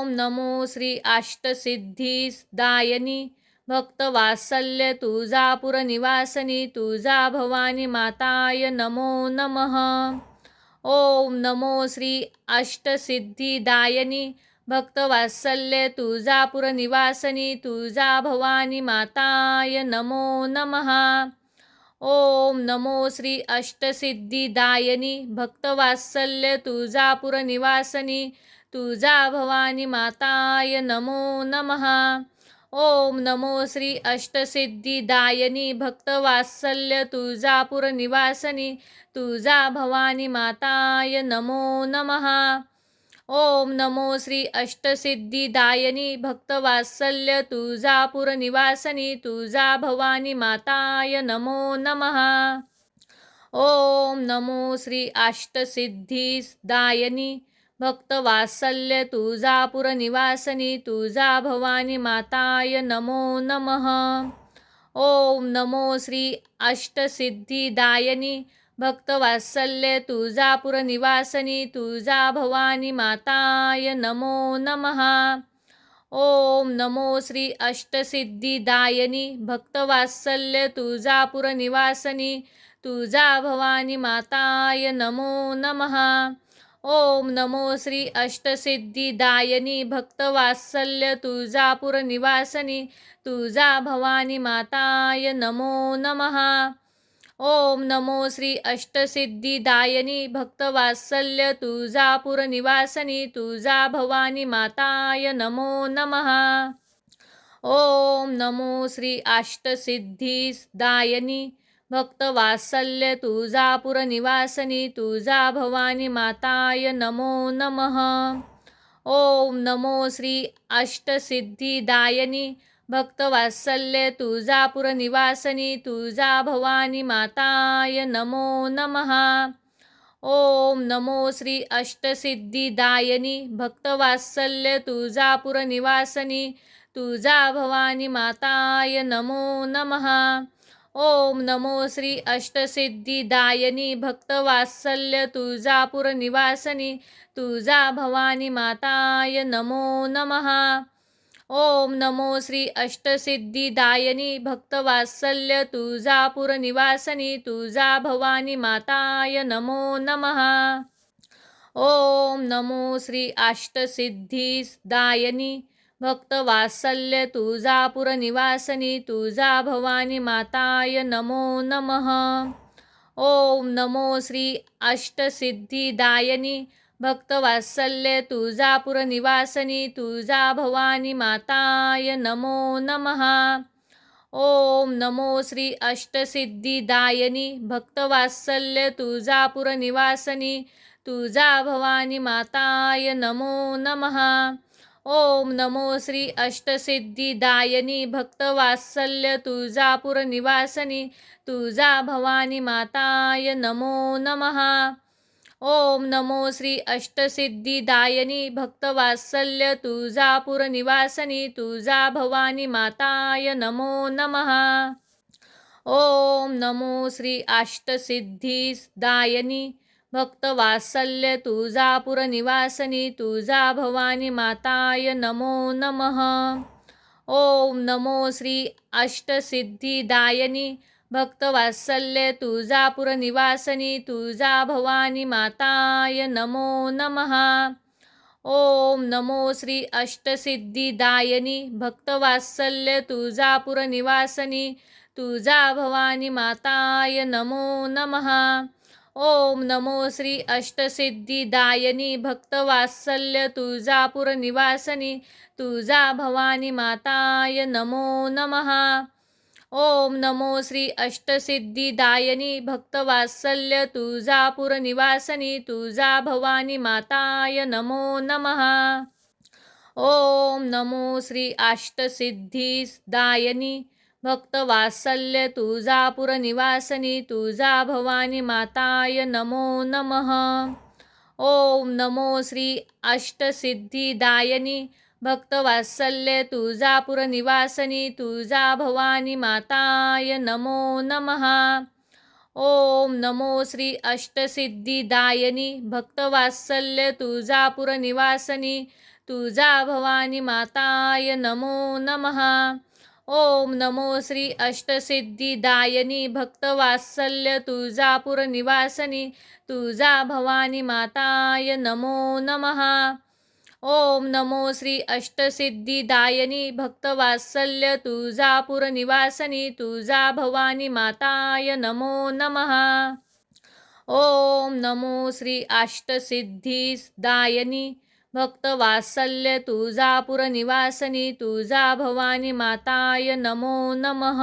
ओम नमो श्री अष्टसिद्धीदायिनी भक्तवात्सल्य तुळजापूर निवासिनी तुळजा भवानी माताय नमो नमः। ओम नमो श्री अष्टसिद्धीदायिनी भक्तवात्सल्य तुळजापूर निवासिनी तुळजा भवानी माताय नमो नमः। ओम नमो श्री अष्टसिद्धीदायिनी भक्तवात्सल्य तुळजापूर निवासिनी तुळजा भवानी माताय नमो नमः। ओम नमो श्री अष्टसिद्धीदायिनी भक्तवात्सल्य तुळजापूर निवासिनी तुळजा भवानी माताय नमो नमः। ओम नमो श्री अष्टसिद्धीदायिनी भक्तवात्सल्य तुळजापूर निवासिनी तुळजा भवानी माताय नमो नमः। ओम नमो श्री अष्टसिद्धीदायिनी भक्तवात्सल्य तुळजापूर निवासिनी तुळजा भवानी माताय नमो नमः। ओम नमो श्री अष्टसिद्धीदायिनी भक्तवात्सल्य तुळजापूर निवासिनी तुळजा भवानी माताय नमो नमः। ओम नमो श्री अष्टसिद्धीदायिनी भक्तवात्सल्य तुळजापूर निवासिनी तुळजा भवानी माताय नमो नमः। ओम नमो श्री अष्टसिद्धीदायिनी भक्तवात्सल्य तुळजापूर निवासिनी तुळजा भवानी माताय नमो नमः। ओम नमो श्री अष्टसिद्धीदायिनी भक्तवात्सल्य तुळजापूर निवासिनी तुळजा भवानी माताय नमो नमः। ओम नमो श्री अष्टसिद्धीदायिनी भक्तवात्सल्य तुळजापूर निवासिनी तुळजा भवानी माताय नमो नमः। ओम नमो श्री अष्टसिद्धीदायिनी भक्तवात्सल्य तुळजापूर निवासिनी तुळजा भवानी माताय नमो नमः। ओम नमो श्री अष्टसिद्धीदायिनी भक्तवात्सल्य तुळजापूर निवासिनी तुळजा भवानी माताय नमो नमः। ओम नमो श्री अष्टसिद्धीदायिनी भक्तवात्सल्य तुळजापूर निवासिनी तुळजा भवानी माताय नमो नमः। ओम नमो श्री अष्टसिद्धीदायिनी भक्तवात्सल्य तुळजापूर निवासिनी तुळजा भवानी माताय नमो नमः। ओम नमो श्री अष्टसिद्धीदायिनी भक्तवात्सल्य तुळजापूर निवासिनी तुळजा भवानी माताय नमो नमः। ओम नमो श्री अष्टसिद्धीदायिनी भक्तवात्सल्य तुळजापूर निवासिनी तुळजा भवानी माताय नमो नमः। ओम नमो श्री अष्टसिद्धीदायिनी भक्तवात्सल्य तुळजापूर निवासिनी तुळजा भवानी माताय नमो नमः। ओम नमो श्री अष्टसिद्धीदायिनी भक्तवात्सल्य तुळजापूर निवासिनी तुळजा भवानी माताय नमो नमः। ओम नमो श्री अष्टसिद्धीदायिनी भक्तवात्सल्य तुळजापूर निवासिनी तुळजा भवानी माताय नमो नमः। ओम नमो श्री अष्टसिद्धीदायिनी भक्तवात्सल्य तुळजापूर निवासिनी तुळजा भवानी माताय नमो नमः। ओम नमो श्री अष्टसिद्धीदायिनी भक्तवात्सल्य तुळजापूर निवासिनी तुळजा भवानी माताय नमो नमः। ओम नमो श्री अष्टसिद्धीदायिनी भक्तवात्सल्य तुळजापूर निवासिनी तुळजा भवानी माताय नमो नमः। ओम नमो श्री अष्टसिद्धीदायिनी भक्तवात्सल्य तुळजापूर निवासिनी तुळजा भवानी माताय नमो नमः। ओम नमो श्री अष्टसिद्धीदायिनी भक्तवात्सल्य तुळजापूर निवासिनी तुळजा भवानी माताय नमो नमः। ओम नमो श्री अष्टसिद्धीदायिनी भक्तवात्सल्य तुळजापूर निवासिनी तुळजा भवानी माताय नमो नमः। ओम नमो श्री अष्टसिद्धीदायिनी भक्तवात्सल्य तुळजापूर निवासिनी तुळजा भवानी माताय नमो नमः। ओम नमो श्री अष्टसिद्धीदायिनी भक्तवात्सल्य तुळजापूर निवासिनी तुळजा भवानी माताय नमो नमः. ओम नमो श्री अष्टसिद्धिदायिनी भक्तवात्सल्य तुळजापूर निवासिनी तुळजा भवानी माताय नमो नमः. ओम नमो श्री अष्टसिद्धिदायिनी भक्तवात्सल्य तुळजापूर निवासिनी तुळजा भवानी माताय नमो नमः. ओम नमो श्री अष्टसिद्धिदायिनी भक्तवात्सल्य तुळजापूर निवासिनी तुळजा भवानी माताय नमो नमः.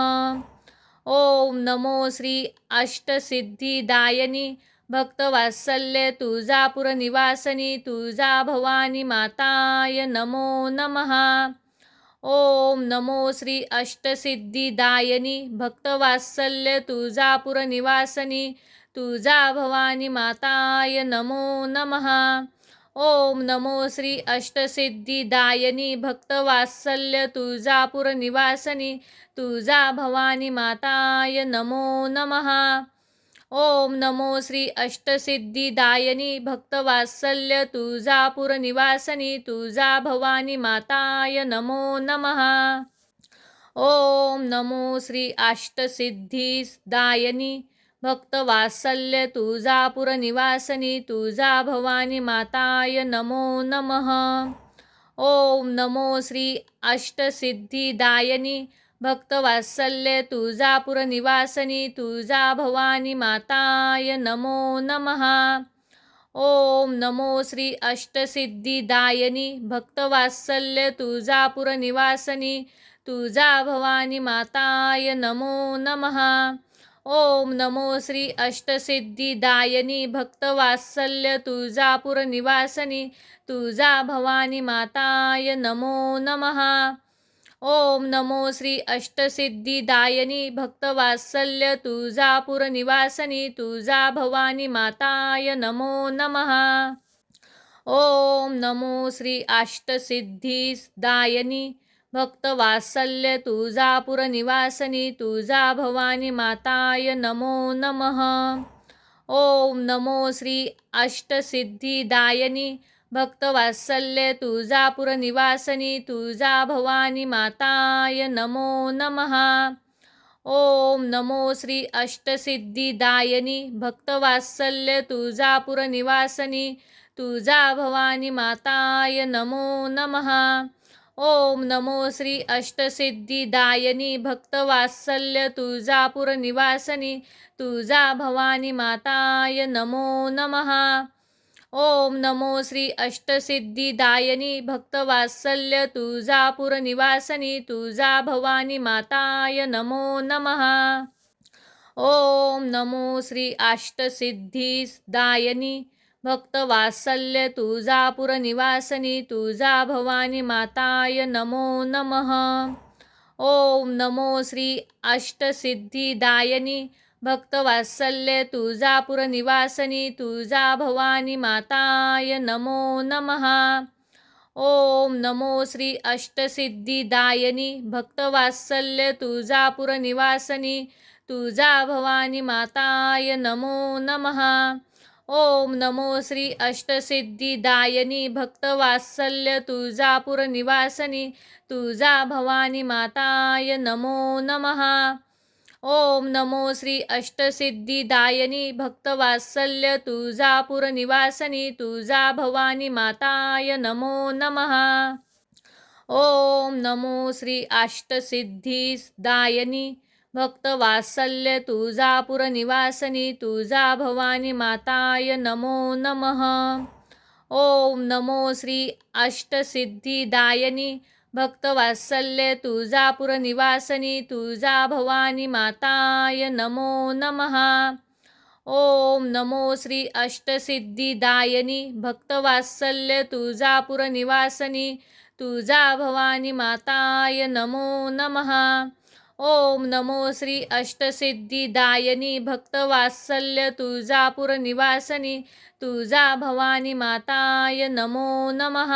ओम नमो श्री अष्टसिद्धिदायिनी भक्तवात्सल्य तुळजापूर निवासिनी तुळजा भवानी माताय नमो नमः. ओम नमो श्री अष्टसिद्धिदायिनी भक्तवात्सल्य तुळजापूर निवासिनी तुळजा भवानी माताय नमो नमः. ओम नमो श्री अष्टसिद्धिदायिनी भक्तवात्सल्य तुळजापूर निवासिनी तुळजा भवानी माताय नमो नमः. ओम नमो श्री अष्टसिद्धिदायिनी भक्तवात्सल्य तुळजापूर निवासिनी तुळजा भवानी माताय नमो नमः. ओम नमो श्री अष्टसिद्धिदायिनी भक्तवात्सल्य तुळजापूर निवासिनी तुळजा भवानी माताय नमो नमः. ओम नमो श्री अष्टसिद्धिदायिनी भक्तवात्सल्य तुळजापूर निवासिनी तुळजा भवानी माताय नमो नमः. ओम नमो श्री अष्टसिद्धिदायिनी भक्तवात्सल्य तुळजापूर निवासिनी तुळजा भवानी माताय नमो नमः. ओम नमो श्री अष्टसिद्धिदायिनी भक्तवात्सल्य तुळजापूर निवासिनी तुळजा भवानी माताय नमो नमः. ओम नमो श्री अष्टसिद्धिदायिनी भक्तवात्सल्य तुळजापूर निवासिनी तुळजा भवानी माताय नमो नमः. ओम नमो श्री अष्टसिद्धिदायिनी भक्तवात्सल्य तुळजापूर निवासिनी तुळजा भवानी माताय नमो नमः. ओम नमो श्री अष्टसिद्धिदायिनी भक्तवात्सल्य तुळजापूर निवासिनी तुळजा भवानी माताय नमो नमः. ओम नमो श्री अष्टसिद्धिदायिनी भक्तवात्सल्य तुळजापूर निवासिनी तुळजा भवानी माताय नमो नमः. ओम नमो श्री अष्टसिद्धिदायिनी भक्तवात्सल्य तुळजापूर निवासिनी तुळजा भवानी माताय नमो नमः. ओम नमो श्री अष्टसिद्धिदायिनी भक्तवात्सल्य तुळजापूर निवासिनी तुळजा भवानी माताय नमो नमः. ओम नमो श्री अष्टसिद्धिदायिनी भक्तवात्सल्य तुळजापूर निवासिनी तुळजा भवानी माताय नमो नमः. ओम नमो श्री अष्टसिद्धिदायिनी भक्तवात्सल्य तुळजापूर निवासिनी तुळजा भवानी माताय नमो नमः. ओम नमो श्री अष्टसिद्धिदायिनी भक्तवात्सल्य तुळजापूर निवासिनी तुळजा भवानी माताय नमो नमः. ओम नमो श्री अष्टसिद्धिदायिनी भक्तवात्सल्य तुळजापूर निवासिनी तुळजा भवानी माताय नमो नमः. ओम नमो श्री अष्टसिद्धिदायिनी भक्तवात्सल्य तुळजापूर निवासिनी तुळजा भवानी माताय नमो नमः. ओम नमो श्री अष्टसिद्धिदायिनी भक्तवात्सल्य तुळजापूर निवासिनी तुळजा भवानी माताय नमो नमः. ओम नमो श्री अष्टसिद्धिदायिनी भक्तवात्सल्य तुळजापूर निवासिनी तुळजा भवानी माताय नमो नमः. ओम नमो श्री अष्टसिद्धिदायिनी भक्तवात्सल्य तुळजापूर निवासिनी तुळजा भवानी माताय नमो नमः. ओम नमो श्री अष्टसिद्धिदायिनी भक्तवात्सल्य तुळजापूर निवासिनी तुळजा भवानी माताय नमो नमः.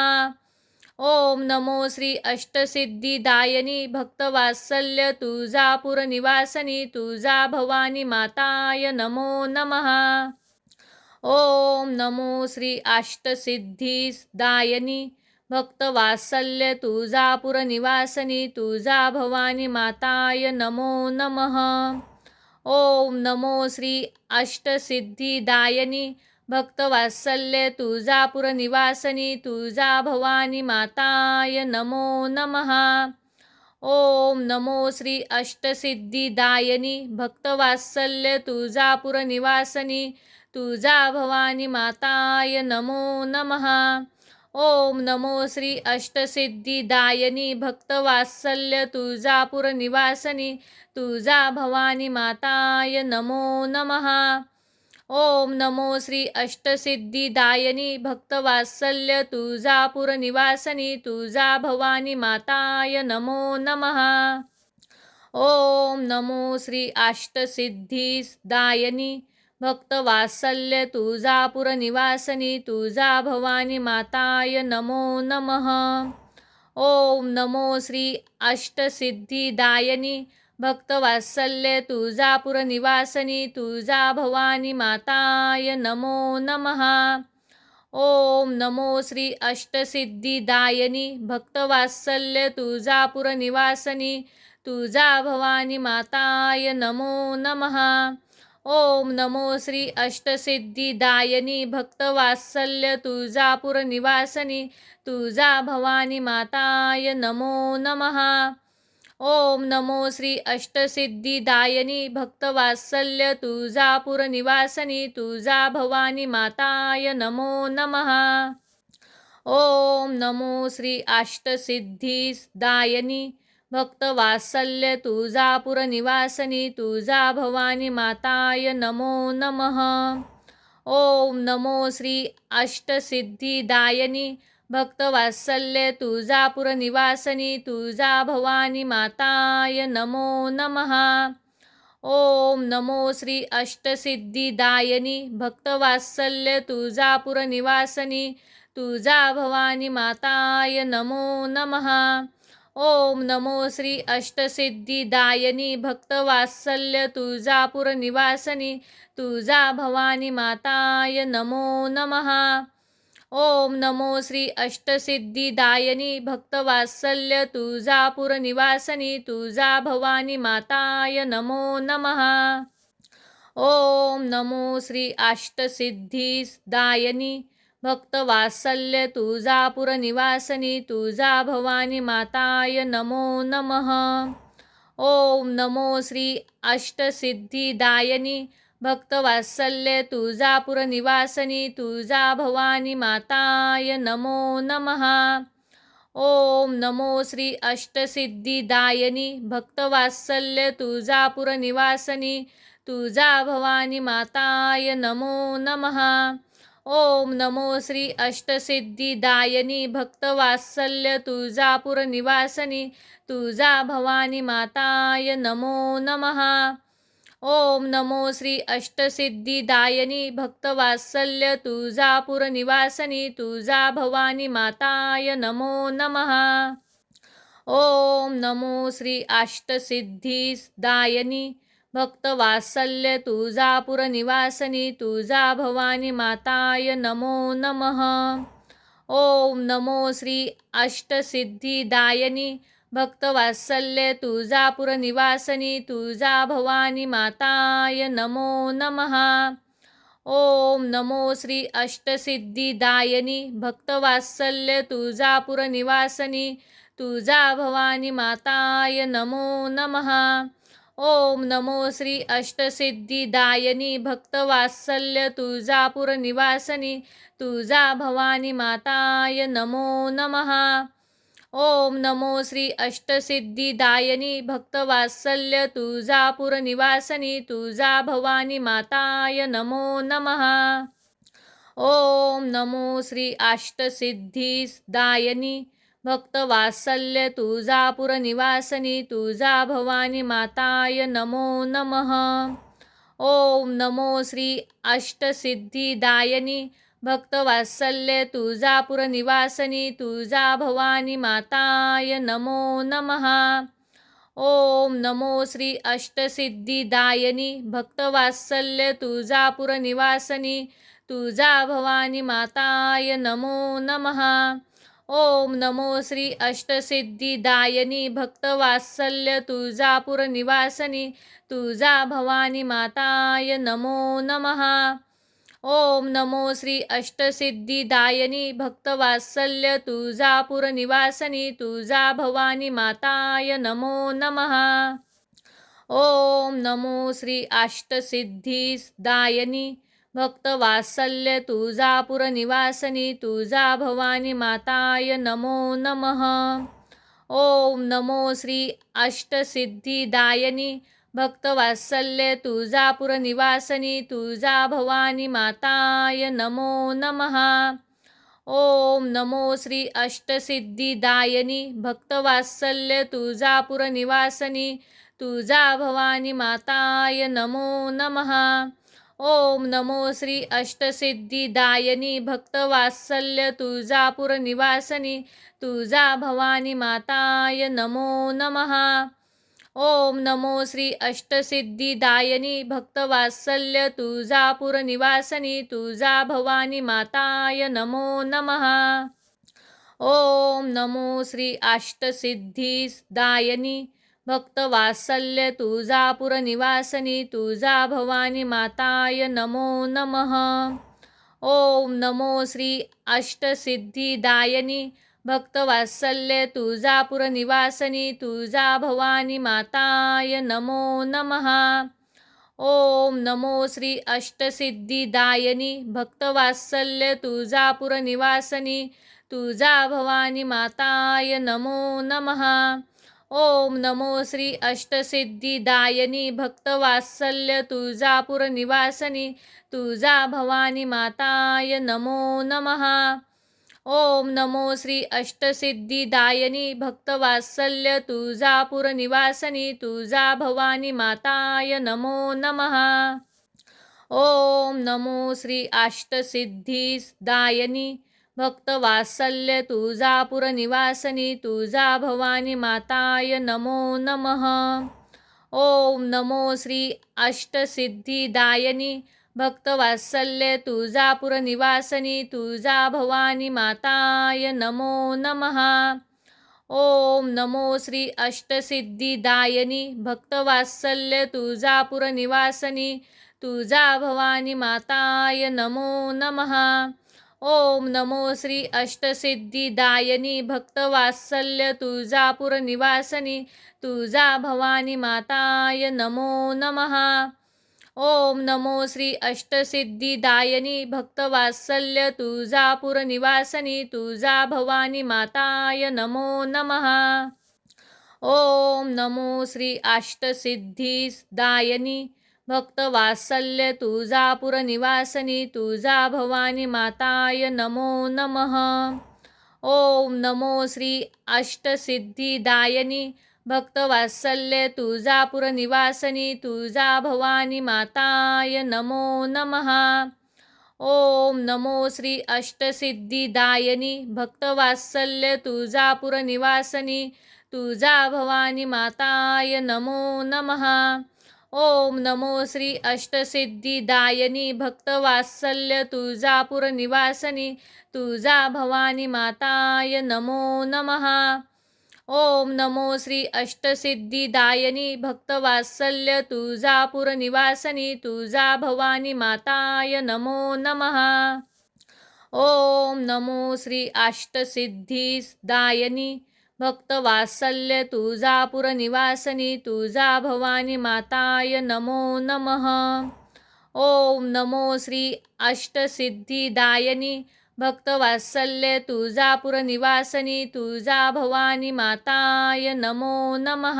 ओम नमो श्री अष्टसिद्धिदायिनी भक्तवात्सल्य तुळजापूर निवासिनी तुळजा भवानी माताय नमो नमः. ओम नमो श्री अष्टसिद्धिदायिनी भक्तवात्सल्य तुळजापूर निवासनी तुळजा भवानी माताय नमो नमः. ओम नमो श्री अष्टसिद्धिदायनी भक्तवात्सल्य तुळजापूर निवासनी तुळजा भवानी माताय नमो नमः. ओम नमो श्री अष्टसिद्धिदायनी भक्तवात्सल्य तुळजापूर निवासनी तुळजा भवानी माताय नमो नमः. ओम नमो श्री अष्टसिद्धिदायनी भक्तवात्सल्य तुळजापूर निवासनी तुळजा भवानी माताय नमो नमः. ओम नमो श्री अष्टसिद्धिदायनी भक्तवात्सल्य तुळजापूर निवासनी तुळजा भवानी माताय नमो नमः. ओम नमो श्री अष्टसिद्धिदायनी भक्तवात्सल्य तुळजापूर निवासनी तुळजा भवानी माताय नमो नमः. ओम नमो श्री अष्टसिद्धिदायनी भक्तवात्सल्य तुळजापूर निवासनी तुळजा भवानी माताय नमो नमः. ओम नमो श्री अष्टसिद्धिदायनी भक्तवात्सल्य तुळजापूर निवासनी तुळजा भवानी माताय नमो नमः. ओम नमो श्री अष्टसिद्धिदायनी भक्तवात्सल्य तुळजापूर निवासनी तुळजा भवानी माताय नमो नमः. ओम नमो श्री अष्टसिद्धिदायनी भक्तवात्सल्य तुळजापूर निवासनी तुळजा भवानी माताय नमो नमः. ओम नमो श्री अष्टसिद्धिदायनी भक्तवात्सल्य तुळजापूर निवासनी तुळजा भवानी माताय नमो नमः. ओम नमो श्री अष्टसिद्धिदायनी भक्तवात्सल्य तुळजापूर निवासनी तुळजा भवानी माताय नमो नमः. ओम नमो श्री अष्टसिद्धिदायनी भक्तवात्सल्य तुळजापूर निवासनी तुळजा भवानी माताय नमो नमः. ओम नमो श्री अष्टसिद्धिदायनी भक्तवात्सल्य तुळजापूर निवासनी तुळजा भवानी माताय नमो नमः. ओम नमो श्री अष्टसिद्धिदायनी भक्तवात्सल्य तुळजापूर निवासनी तुळजा भवानी माताय नमो नमः. ओम नमो श्री अष्टसिद्धिदायनी भक्तवात्सल्य तुळजापूर निवासनी तुळजा भवानी माताय नमो नमः. ओम नमो श्री अष्टसिद्धिदायनी भक्तवात्सल्य तुळजापूर निवासनी तुळजा भवानी माताय नमो नमः. ओम नमो श्री अष्टसिद्धिदायनी भक्तवात्सल्य तुळजापूर निवासनी तुळजा भवानी माताय नमो नमः. ओम नमो श्री अष्टसिद्धिदायनी भक्तवात्सल्य तुळजापूर निवासनी तुळजा भवानी माताय नमो नमः. ओम नमो श्री अष्टसिद्धिदायनी भक्तवात्सल्य तुळजापूर निवासनी तुळजा भवानी माताय नमो नमः. ओम नमो श्री अष्टसिद्धिदायनी भक्तवात्सल्य तुळजापूर निवासनी तुळजा भवानी माताय नमो नमः. ओम नमो श्री अष्टसिद्धिदायनी भक्तवात्सल्य तुळजापूर निवासनी तुळजा भवानी माताय नमो नमः. ओम नमो श्री अष्टसिद्धिदायनी भक्तवात्सल्य तुळजापूर निवासनी तुळजा भवानी माताय नमो नमः. ओम नमो श्री अष्टसिद्धिदायनी भक्तवात्सल्य तुळजापूर निवासनी तुळजा भवानी माताय नमो नमः. ओम नमो श्री अष्टसिद्धिदायनी भक्तवात्सल्य तुळजापूर निवासनी तुळजा भवानी माताय नमो नमः. ओम नमो श्री अष्टसिद्धिदायनी भक्तवात्सल्य तुळजापूर निवासनी तुळजा भवानी माताय नमो नमः. ओम नमो श्री अष्टसिद्धिदायनी भक्तवात्सल्य तुळजापूर निवासनी तुळजा भवानी माताय नमो नमः. ओम नमो श्री अष्टसिद्धिदायनी भक्तवात्सल्य तुळजापूर निवासनी तुळजा भवानी माताय नमो नमः. ओम नमो श्री अष्टसिद्धिदायिनी भक्तवात्सल्य तुळजापूर निवासिनी तुळजा भवानी माताय नमो नमः। ओम नमो श्री अष्टसिद्धिदायिनी भक्तवात्सल्य तुळजापूर निवासिनी तुळजा भवानी माताय नमो नमः। ओम नमो श्री अष्टसिद्धिदायिनी भक्तवात्सल्य तुळजापूर निवासिनी तुळजा भवानी माताय नमो नमः। ओम नमो श्री अष्टसिद्धिदायिनी भक्तवात्सल्य तुळजापूर निवासिनी तुळजा भवानी माताय नमो नमः। ओम नमो श्री अष्टसिद्धिदायिनी भक्तवात्सल्य तुळजापूर निवासिनी तुळजा भवानी माताय नमो नमः। ओम नमो श्री अष्टसिद्धिदायिनी भक्तवात्सल्य तुळजापूर निवासिनी तुळजा भवानी माताय नमो नमः। ओम नमो श्री अष्टसिद्धिदायिनी भक्तवात्सल्य तुळजापूर निवासिनी तुळजा भवानी माताय नमो नमः। ओम नमो श्री अष्टसिद्धिदायिनी भक्तवात्सल्य तुळजापूर निवासिनी तुळजा भवानी माताय नमो नमः। ओम नमो श्री अष्टसिद्धिदायिनी भक्तवात्सल्य तुळजापूर निवासिनी तुळजा भवानी माताय नमो नमः। ओम नमो श्री अष्टसिद्धिदायिनी भक्तवात्सल्य तुळजापूर निवासिनी तुळजा भवानी माताय नमो नमः। ओम नमो श्री अष्टसिद्धिदायिनी भक्तवात्सल्य तुळजापूर निवासिनी तुळजा भवानी माताय नमो नमः। ओम नमो श्री अष्टसिद्धिदायिनी भक्तवात्सल्य तुळजापूर निवासिनी तुळजा भवानी माताय नमो नमः। ओम नमो श्री अष्टसिद्धिदायिनी भक्तवात्सल्य तुळजापूर निवासिनी तुळजा भवानी माताय नमो नमः। ओम नमो श्री अष्टसिद्धिदायिनी भक्तवात्सल्य तुळजापूर निवासिनी तुळजा भवानी माताय नमो नमः। ओम नमो श्री अष्टसिद्धिदायिनी भक्तवात्सल्य तुळजापूर निवासिनी तुळजा भवानी माताय नमो नमः। ओम नमो श्री अष्टसिद्धिदायिनी भक्तवात्सल्य तुळजापूर निवासिनी तुळजा भवानी माताय नमो नमः। ओम नमो श्री अष्टसिद्धिदायिनी भक्तवात्सल्य तुळजापूर निवासिनी तुळजा भवानी माताय नमो नमः। ओम नमो श्री अष्टसिद्धिदायिनी भक्तवात्सल्य तुळजापूर निवासिनी तुळजा भवानी माताय नमो नमः। ओम नमो श्री अष्टसिद्धिदायिनी भक्तवात्सल्य तुळजापूर निवासिनी तुळजा भवानी माताय नमो नमः। ओम नमो श्री अष्टसिद्धिदायिनी भक्तवात्सल्य तुळजापूर निवासिनी तुळजा भवानी माताय नमो नमः। ओम नमो श्री अष्टसिद्धिदायिनी भक्तवात्सल्य तुळजापूर निवासिनी तुळजा भवानी माताय नमो नमः। ओम नमो श्री अष्टसिद्धिदायिनी भक्तवात्सल्य तुळजापूर निवासिनी तुळजा भवानी माताय नमो नमः। ओम नमो श्री अष्टसिद्धिदायिनी भक्तवात्सल्य तुळजापूर निवासिनी तुळजा भवानी माताय नमो नमः। ओम नमो श्री अष्टसिद्धिदायिनी भक्तवात्सल्य तुळजापूर निवासिनी तुळजा भवानी माताय नमो नमः।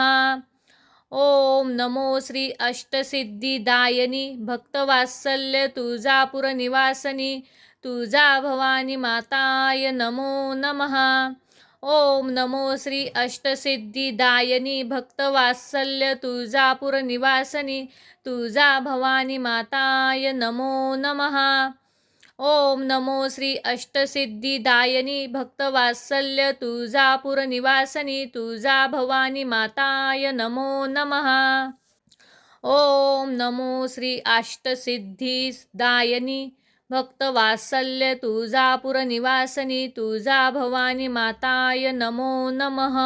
ओम नमो श्री अष्टसिद्धिदायिनी भक्तवात्सल्य तुळजापूर निवासिनी तुळजा भवानी माताय नमो नमः। ओम नमो श्री अष्टसिद्धिदायिनी भक्तवात्सल्य तुळजापूर निवासिनी तुळजा भवानी माताय नमो नमः। ओम नमो श्री अष्टसिद्धिदायिनी भक्तवात्सल्य तुळजापूर निवासिनी तुळजा भवानी माताय नमो नमः। ओम नमो श्री अष्टसिद्धिदायिनी भक्तवात्सल्य तुळजापूर निवासनी तुळजा भवानी माताय नमो नमः.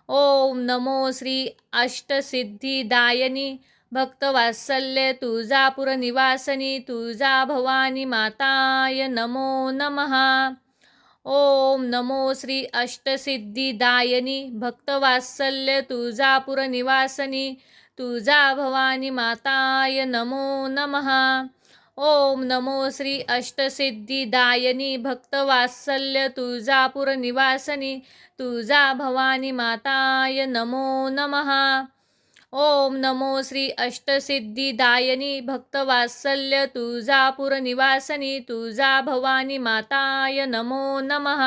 ओम नमो श्री अष्टसिद्धिदायनी भक्तवात्सल्य तुळजापूर निवासनी तुळजा भवानी माताय नमो नमः. ओम नमो श्री अष्टसिद्धिदायनी भक्तवात्सल्य तुळजापूर निवासनी तुळजा भवानी माताय नमो नमः. ओम नमो श्री अष्टसिद्धिदायनी भक्तवात्सल्य तुळजापूर निवासनी तुळजा भवानी माताय नमो नमः. ओम नमो श्री अष्टसिद्धिदायनी भक्तवात्सल्य तुळजापूर निवासनी तुळजा भवानी माताय नमो नमः.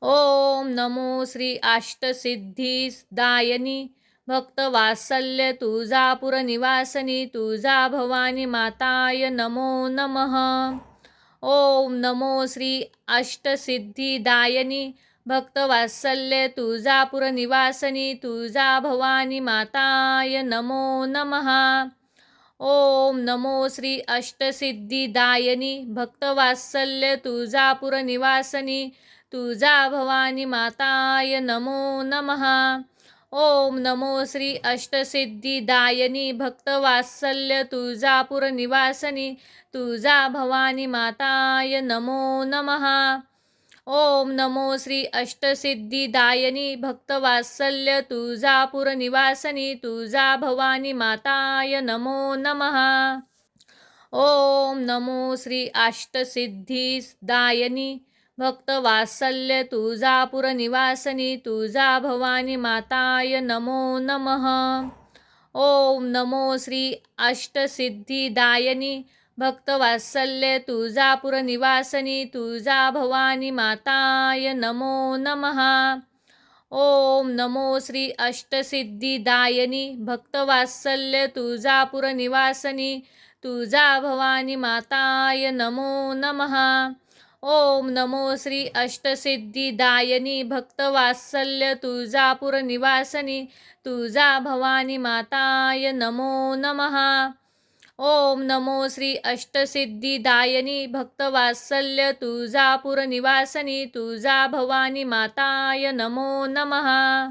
ओम नमो श्री अष्टसिद्धिदायनी भक्तवात्सल्य तुळजापूर निवासनी तुळजा भवानी माताय नमो नमः. ओम नमो श्री अष्टसिद्धिदायनी भक्तवात्सल्य तुळजापूर निवासनी तुळजा भवानी माताय नमो नमः. ओम नमो श्री अष्टसिद्धिदायनी भक्तवात्सल्य तुळजापूर निवासनी तुळजा भवानी माताय नमो नमः. ओम नमो श्री अष्टसिद्धिदायनी भक्तवात्सल्य तुळजापूर निवासनी तुळजा भवानी माताय नमो नमः. ओम नमो श्री अष्टसिद्धिदायनी भक्तवात्सल्य तुळजापूर निवासनी तुळजा भवानी माताय नमो नमः. ओम नमो श्री अष्टसिद्धिदायनी भक्तवात्सल्य तुळजापूर निवासनी तुळजा भवानी माताय नमो नमः. ओम नमो श्री अष्टसिद्धिदायनी भक्तवात्सल्य तुळजापूर निवासनी तुळजा भवानी माताय नमो नमः. ओम नमो श्री अष्टसिद्धिदायनी भक्तवात्सल्य तुळजापूर निवासनी तुळजा भवानी माताय नमो नमः. ओम नमो श्री अष्टसिद्धिदायनी भक्तवात्सल्य तुळजापूर निवासनी तुळजा भवानी माताय नमो नमः. ओम नमो श्री अष्टसिद्धिदायनी भक्तवात्सल्य तुळजापूर निवासनी तुळजा भवानी माताय नमो नमः.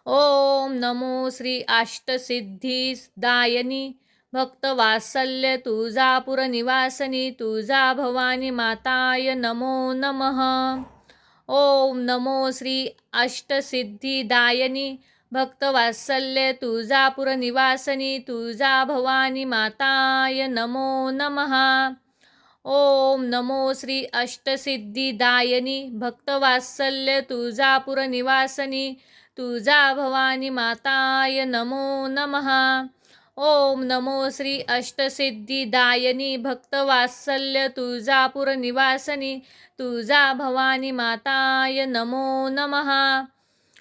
ओम नमो श्री अष्टसिद्धिदायनी भक्तवात्सल्य तुळजापूर निवासनी तुळजा भवानी माताय नमो नमः. ओम नमो श्री अष्टसिद्धिदायनी भक्तवात्सल्य तुळजापूर निवासनी तुळजा भवानी माताय नमो नमः. ओम नमो श्री अष्टसिद्धिदायनी भक्तवात्सल्य तुळजापूर निवासनी तुळजा भवानी माताय नमो नमः. ओम नमो श्री अष्टसिद्धिदायनी भक्तवात्सल्य तुळजापूर निवासनी तुळजा भवानी माताय नमो नमः.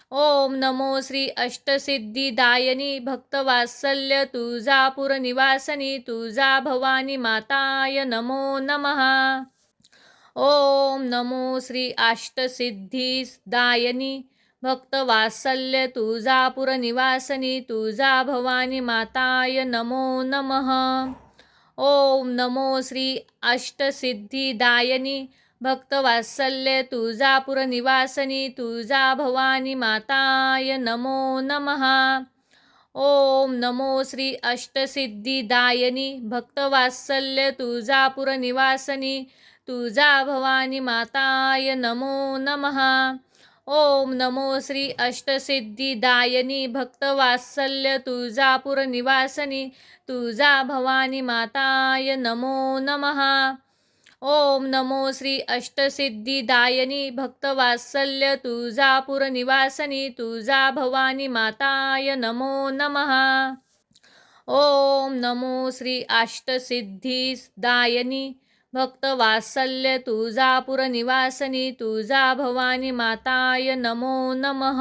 ओम नमो श्री अष्टसिद्धिदायनी भक्तवात्सल्य तुळजापूर निवासनी तुळजा भवानी माताय नमो नमः. ओम नमो श्री अष्टसिद्धिदायनी भक्तवात्सल्य तुळजापूर निवासनी तुळजा भवानी माताय नमो नमः. ओम नमो श्री अष्टसिद्धिदायनी भक्तवात्सल्य तुळजापूर निवासनी तुळजा भवानी माताय नमो नमः. ओम नमो श्री अष्टसिद्धिदायनी भक्तवात्सल्य तुळजापूर निवासनी तुळजा भवानी माताय नमो नमः. ओम नमो श्री अष्टसिद्धिदायनी भक्तवात्सल्य तुळजापूर निवासनी तुळजा भवानी माताय नमो नमः. ओम नमो श्री अष्टसिद्धिदायनी भक्तवात्सल्य तुळजापूर निवासनी तुळजा भवानी माताय नमो नमः. ओम नमो श्री अष्टसिद्धिदायनी भक्तवात्सल्य तुळजापूर निवासनी तुळजा भवानी माताय नमो नमः.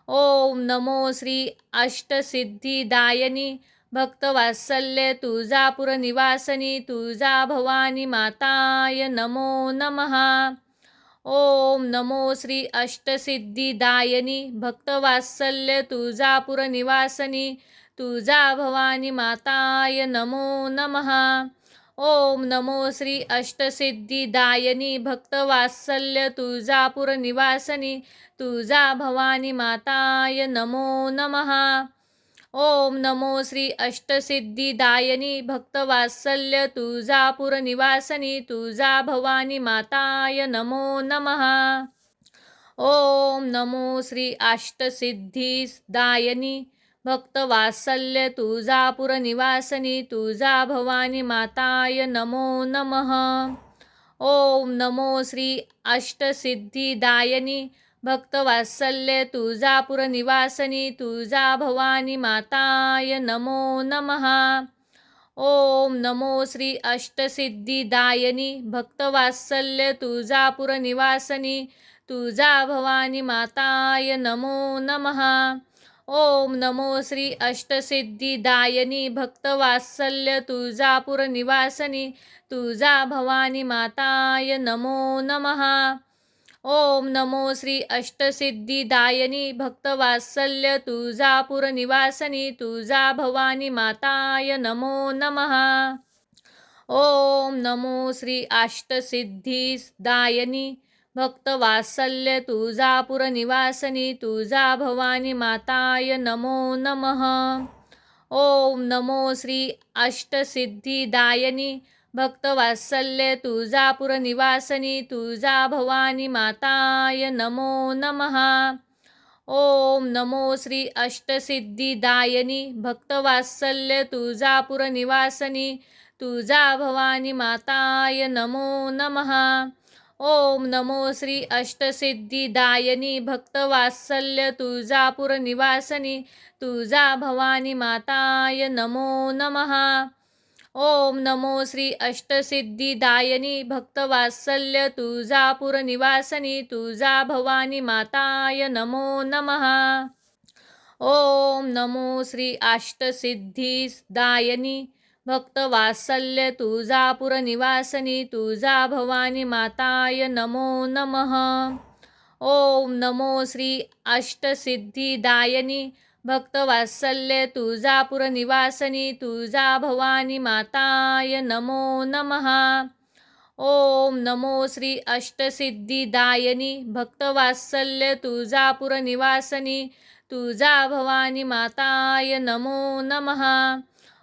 ओम नमो श्री अष्टसिद्धिदायनी भक्तवात्सल्य तुळजापूर निवासनी तुळजा भवानी माताय नमो नमः. ओम नमो श्री अष्टसिद्धिदायनी भक्तवात्सल्य तुळजापूर निवासनी तुळजा भवानी माताय नमो नमः. ओम नमो श्री अष्टसिद्धिदायिनी भक्तवात्सल्य तुळजापूर निवासिनी तुळजा भवानी माताय नमो नमः। ओम नमो श्री अष्टसिद्धिदायिनी भक्तवात्सल्य तुळजापूर निवासिनी तुळजा भवानी माताय नमो नमः। ओम नमो श्री अष्टसिद्धिदायिनी भक्तवात्सल्य तुळजापूर निवासिनी तुळजा भवानी माताय नमो नमः। ओम नमो श्री अष्टसिद्धिदायिनी भक्तवात्सल्य तुळजापूर निवासिनी तुळजा भवानी माताय नमो नमः। ओम नमो श्री अष्टसिद्धिदायिनी भक्तवात्सल्य तुळजापूर निवासिनी तुळजा भवानी माताय नमो नमः। ओम नमो श्री अष्टसिद्धिदायिनी भक्तवात्सल्य तुळजापूर निवासिनी तुळजा भवानी माताय नमो नमः। ओम नमो श्री अष्टसिद्धिदायिनी भक्तवात्सल्य तुळजापूर निवासिनी तुळजा भवानी माताय नमो नमः। ओम नमो श्री अष्टसिद्धिदायिनी भक्तवात्सल्य तुळजापूर निवासिनी तुळजा भवानी माताय नमो नमः। ओम नमो श्री अष्टसिद्धिदायिनी भक्तवात्सल्य तुळजापूर निवासिनी तुळजा भवानी माताय नमो नमः। ओम नमो श्री अष्टसिद्धिदायिनी भक्तवात्सल्य तुळजापूर निवासिनी तुळजा भवानी माताय नमो नमः। ओम नमो श्री अष्टसिद्धिदायिनी भक्तवात्सल्य तुळजापूर निवासिनी तुळजा भवानी माताय नमो नमः। ओम नमो श्री अष्टसिद्धिदायिनी भक्तवात्सल्य तुळजापूर निवासिनी तुळजा भवानी माताय नमो नमः। ओम नमो श्री अष्टसिद्धिदायिनी भक्तवात्सल्य तुळजापूर निवासिनी तुळजा भवानी माताय नमो नमः। ओम नमो श्री अष्टसिद्धिदायिनी भक्तवात्सल्य तुळजापूर निवासिनी तुळजा भवानी माताय नमो नमः। ओम नमो श्री अष्टसिद्धिदायिनी भक्तवात्सल्य तुळजापूर निवासिनी तुळजा भवानी माताय नमो नमः।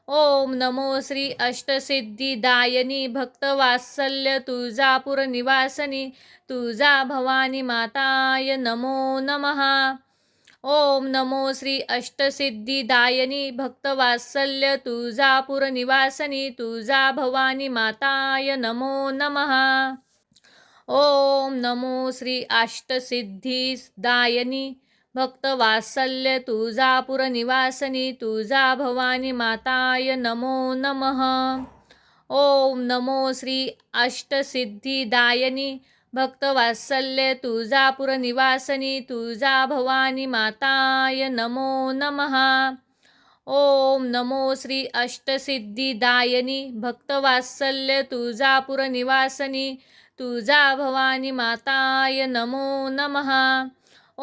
ओम नमो श्री अष्टसिद्धिदायिनी भक्तवात्सल्य तुळजापूर निवासिनी तुळजा भवानी माताय नमो नमः। ओम नमो श्री अष्टसिद्धिदायिनी भक्तवात्सल्य तुळजापूर निवासिनी तुळजा भवानी माताय नमो नमः। ओम नमो श्री अष्टसिद्धिदायिनी भक्तवात्सल्य तुळजापूर निवासिनी तुळजा भवानी माताय नमो नमः। ओम नमो श्री अष्टसिद्धिदायिनी भक्तवात्सल्य तुळजापूर निवासिनी तुळजा भवानी माताय नमो नमः। ओम नमो श्री अष्टसिद्धिदायिनी भक्तवात्सल्य तुळजापूर निवासिनी तुळजा भवानी माताय नमो नमः।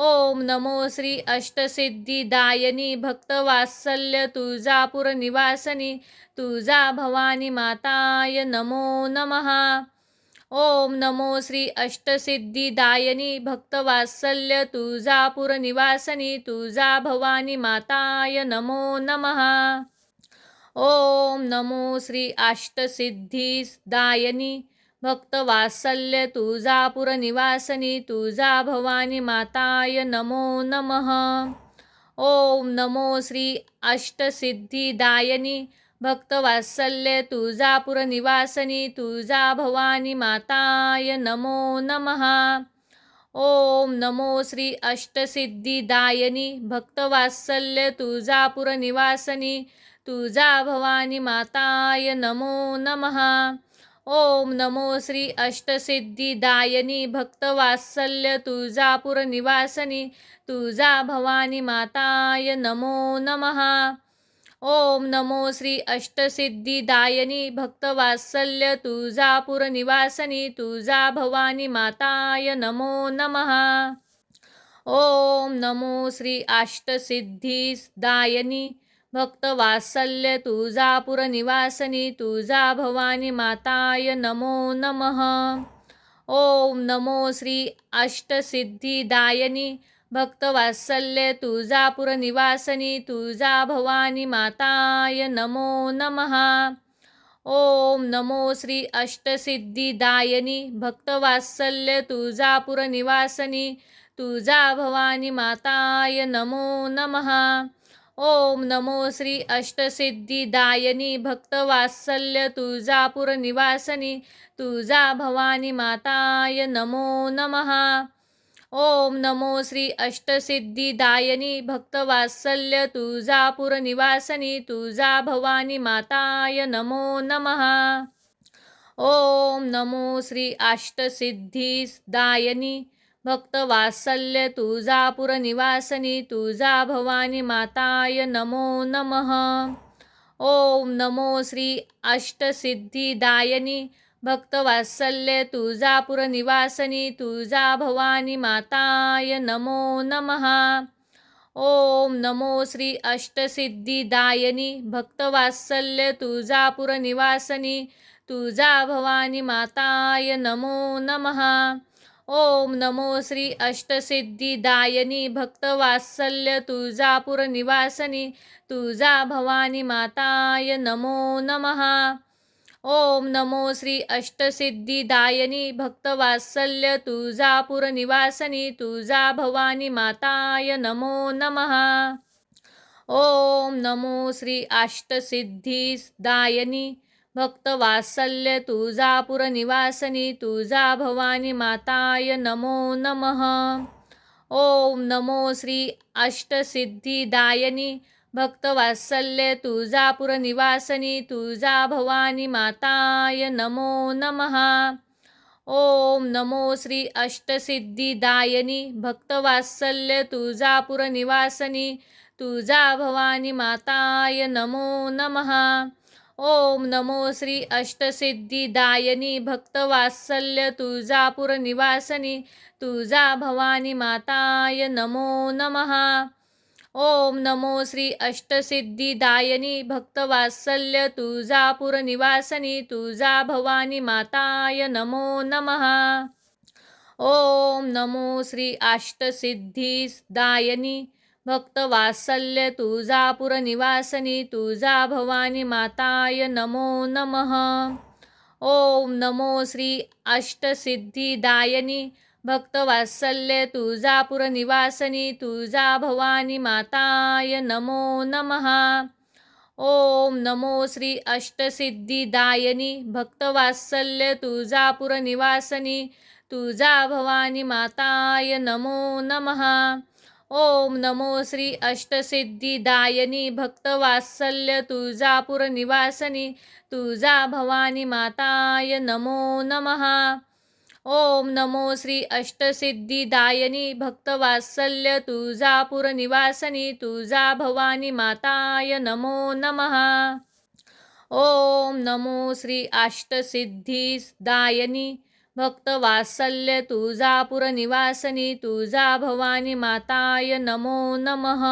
ओम नमो श्री अष्टसिद्धिदायिनी भक्तवात्सल्य तुळजापूर निवासिनी तुळजा भवानी माताय नमो नमः। ओम नमो श्री अष्टसिद्धिदायिनी भक्तवात्सल्य तुळजापूर निवासिनी तुळजा भवानी माताय नमो नमः। ओम नमो श्री अष्टसिद्धिदायिनी भक्तवात्सल्य तुळजापूर निवासिनी तुळजा भवानी माताय नमो नमः। ओम नमो श्री अष्टसिद्धिदायिनी भक्तवात्सल्य तुळजापूर निवासिनी तुळजा भवानी माताय नमो नमः। ओम नमो श्री अष्टसिद्धिदायिनी भक्तवात्सल्य तुळजापूर निवासिनी तुळजा भवानी माताय नमो नमः। ओम नमो श्री अष्टसिद्धिदायिनी भक्तवात्सल्य तुळजापूर निवासिनी तुळजा भवानी माताय नमो नमः। ओम नमो श्री अष्टसिद्धिदायिनी भक्तवात्सल्य तुळजापूर निवासिनी तुळजा भवानी माताय नमो नमः। ओम नमो श्री अष्टसिद्धिदायिनी भक्तवात्सल्य तुळजापूर निवासनी तुळजा भवानी माताय नमो नमः. ओम नमो श्री अष्टसिद्धिदायनी भक्तवात्सल्य तुळजापूर निवासनी तुळजा भवानी माताय नमो नमः. ओम नमो श्री अष्टसिद्धिदायनी भक्तवात्सल्य तुळजापूर निवासनी तुळजा भवानी माताय नमो नमः. ओम नमो श्री अष्टसिद्धिदायनी भक्तवात्सल्य तुळजापूर निवासनी तुळजा भवानी माताय नमो नमः. ओम नमो श्री अष्टसिद्धिदायनी भक्तवात्सल्य तुळजापूर निवासनी तुळजा भवानी माताय नमो नमः. ओम नमो श्री अष्टसिद्धिदायनी भक्तवात्सल्य तुळजापूर निवासनी तुळजा भवानी माताय नमो नमः. ओम नमो श्री अष्टसिद्धिदायनी भक्तवात्सल्य तुळजापूर निवासनी तुळजा भवानी माताय नमो नमः. ओम नमो श्री अष्टसिद्धिदायनी भक्तवात्सल्य तुळजापूर निवासनी तुळजा भवानी माताय नमो नमः. ओम नमो श्री अष्टसिद्धिदायनी भक्तवात्सल्य तुळजापूर निवासनी तुळजा भवानी माताय नमो नमः. ओम नमो श्री अष्टसिद्धिदायनी भक्तवात्सल्य तुळजापूर निवासनी तुळजा भवानी माताय नमो नमः. ओम नमो श्री अष्टसिद्धिदायनी भक्तवात्सल्य तुळजापूर निवासनी तुळजा भवानी माताय नमो नमः. ओम नमो श्री अष्टसिद्धिदायनी भक्तवात्सल्य तुळजापूर निवासनी तुळजा भवानी माताय नमो नमः. ओम नमो श्री अष्टसिद्धिदायनी भक्तवात्सल्य तुळजापूर निवासनी तुळजा भवानी माताय नमो नमः. ओम नमो श्री अष्टसिद्धिदायनी भक्तवात्सल्य तुळजापूर निवासनी तुळजा भवानी माताय नमो नमः. ओम नमो श्री अष्टसिद्धिदायनी भक्तवात्सल्य तुळजापूर निवासनी तुळजा भवानी माताय नमो नमः. ओम नमो श्री अष्टसिद्धिदायनी भक्तवात्सल्य तुळजापूर निवासनी तुळजा भवानी माताय नमो नमः. ओम नमो श्री अष्टसिद्धिदायनी भक्तवात्सल्य तुळजापूर निवासनी तुळजा भवानी माताय नमो नमः. ओम नमो श्री अष्टसिद्धिदायनी भक्तवात्सल्य तुळजापूर निवासनी तुळजा भवानी माताय नमो नमः. ओम नमो श्री अष्टसिद्धिदायनी भक्तवात्सल्य तुळजापूर निवासनी तुळजा भवानी माताय नमो नमः. ओम नमो श्री अष्टसिद्धिदायनी भक्तवात्सल्य तुळजापूर निवासनी तुळजा भवानी माताय नमो नमः. ओम नमो श्री अष्टसिद्धिदायनी भक्तवात्सल्य तुळजापूर निवासनी तुळजा भवानी माताय नमो नमः.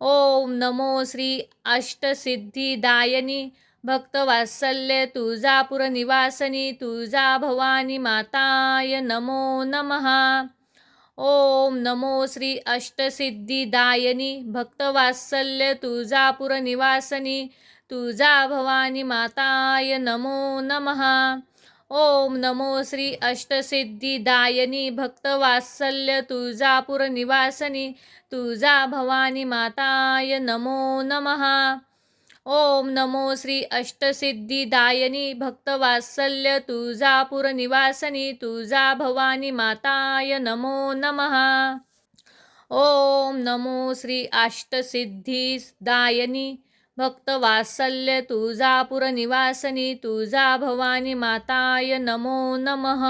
ओम नमो श्री अष्टसिद्धिदायनी भक्तवात्सल्य तुळजापूर निवासनी तुळजा भवानी माताय नमो नमः. ओम नमो श्री अष्टसिद्धिदायनी भक्तवात्सल्य तुळजापूर निवासनी तुळजा भवानी माताय नमो नमः. ओम नमो श्री अष्टसिद्धिदायनी भक्तवात्सल्य तुळजापूर निवासनी तुळजा भवानी माताय नमो नमः. ओम नमो श्री अष्टसिद्धिदायनी भक्तवात्सल्य तुळजापूर निवासनी तुळजा भवानी माताय नमो नमः. ओम नमो श्री अष्टसिद्धिदायनी भक्तवात्सल्य तुळजापूर निवासनी तुळजा भवानी माताय नमो नमः.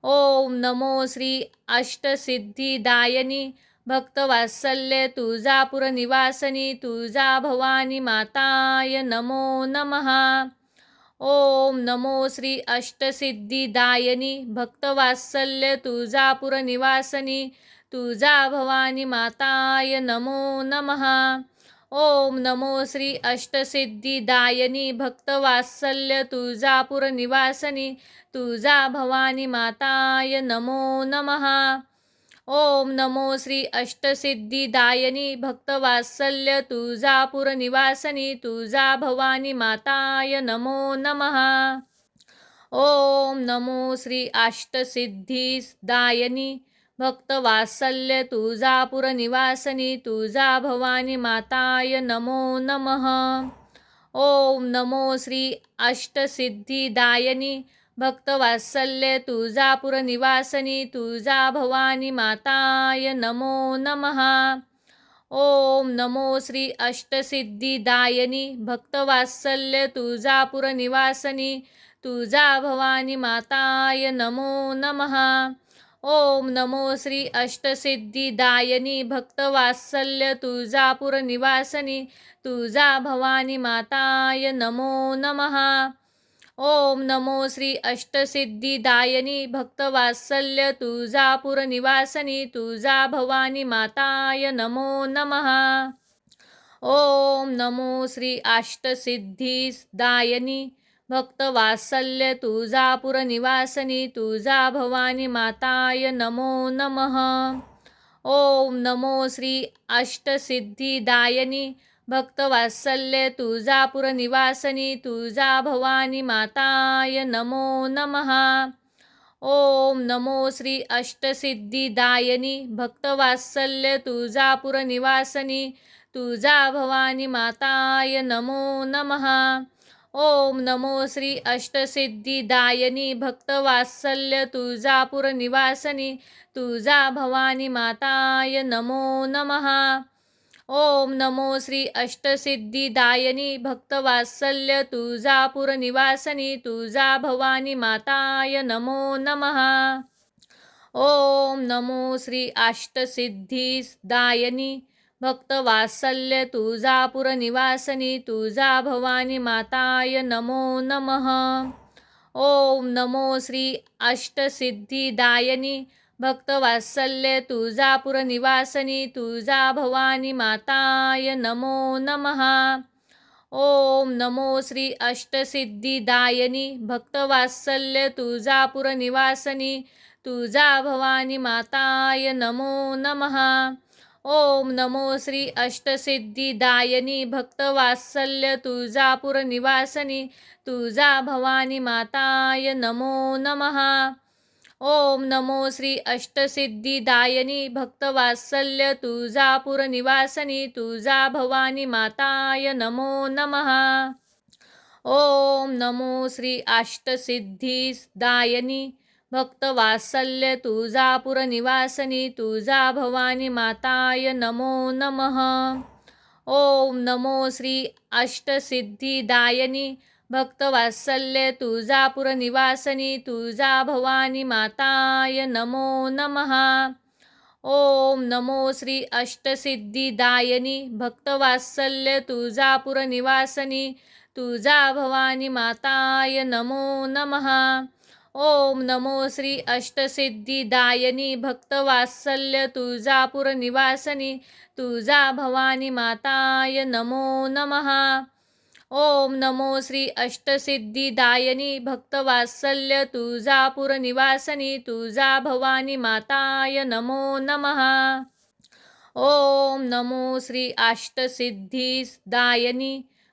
ओम नमो श्री अष्टसिद्धिदायनी भक्तवात्सल्य तुळजापूर निवासनी तुळजा भवानी माताय नमो नमः. ओम नमो श्री अष्टसिद्धिदायनी भक्तवात्सल्य तुळजापूर निवासनी तुळजा भवानी माताय नमो नमः. ओम नमो श्री अष्टसिद्धिदायिनी भक्तवात्सल्य तुळजापूर निवासिनी तुळजा भवानी माताय नमो नमः। ओम नमो श्री अष्टसिद्धिदायिनी भक्तवात्सल्य तुळजापूर निवासिनी तुळजा भवानी माताय नमो नमः। ओम नमो श्री अष्टसिद्धिदायिनी भक्तवात्सल्य तुळजापूर निवासिनी तुळजा भवानी माताय नमो नमः। ओम नमो श्री अष्टसिद्धिदायिनी भक्तवात्सल्य तुळजापूर निवासिनी तुळजा भवानी माताय नमो नमः। ओम नमो श्री अष्टसिद्धिदायिनी भक्तवात्सल्य तुळजापूर निवासिनी तुळजा भवानी माताय नमो नमः। ओम नमो श्री अष्टसिद्धिदायिनी भक्तवात्सल्य तुळजापूर निवासिनी तुळजा भवानी माताय नमो नमः। ओम नमो श्री अष्टसिद्धिदायिनी भक्तवात्सल्य तुळजापूर निवासिनी तुळजा भवानी माताय नमो नमः। ओम नमो श्री अष्टसिद्धिदायिनी भक्तवात्सल्य तुळजापूर निवासिनी तुळजा भवानी माताय नमो नमः। ओम नमो श्री अष्टसिद्धिदायिनी भक्तवात्सल्य तुळजापूर निवासिनी तुळजा भवानी माताय नमो नमः। ओम नमो श्री अष्टसिद्धिदायिनी भक्तवात्सल्य तुळजापूर निवासिनी तुळजा भवानी माताय नमो नमः। ओम नमो श्री अष्टसिद्धिदायिनी भक्तवात्सल्य तुळजापूर निवासिनी तुळजा भवानी माताय नमो नमः। ओम नमो श्री अष्टसिद्धिदायिनी भक्तवात्सल्य तुळजापूर निवासिनी तुळजा भवानी माताय नमो नमः। ओम नमो श्री अष्टसिद्धिदायिनी भक्तवात्सल्य तुळजापूर निवासिनी तुळजा भवानी माताय नमो नमः। ओम नमो श्री अष्टसिद्धिदायिनी भक्तवात्सल्य तुळजापूर निवासिनी तुळजा भवानी माताय नमो नमः। ओम नमो श्री अष्टसिद्धिदायिनी भक्तवात्सल्य तुळजापूर निवासिनी तुळजा भवानी माताय नमो नमः। ओम नमो श्री अष्टसिद्धिदायिनी भक्तवात्सल्य तुळजापूर निवासिनी तुळजा भवानी माताय नमो नमः। ओम नमो श्री अष्टसिद्धिदायिनी भक्तवात्सल्य तुळजापूर निवासिनी तुळजा भवानी माताय नमो नमः। ओम नमो श्री अष्टसिद्धिदायिनी भक्तवात्सल्य तुळजापूर निवासिनी तुळजा भवानी माताय नमो नमः। ओम नमो श्री अष्टसिद्धिदायिनी भक्तवात्सल्य तुळजापूर निवासिनी तुळजा भवानी माताय नमो नमः। ओम नमो श्री अष्टसिद्धिदायिनी भक्तवात्सल्य तुळजापूर निवासिनी तुळजा भवानी माताय नमो नमः। ओम नमो श्री अष्टसिद्धिदायिनी भक्तवात्सल्य तुळजापूर निवासिनी तुळजा भवानी माताय नमो नमः। ओम नमो श्री अष्टसिद्धिदायिनी भक्तवात्सल्य तुळजापूर निवासिनी तुळजा भवानी माताय नमो नमः। ओम नमो श्री अष्टसिद्धिदायिनी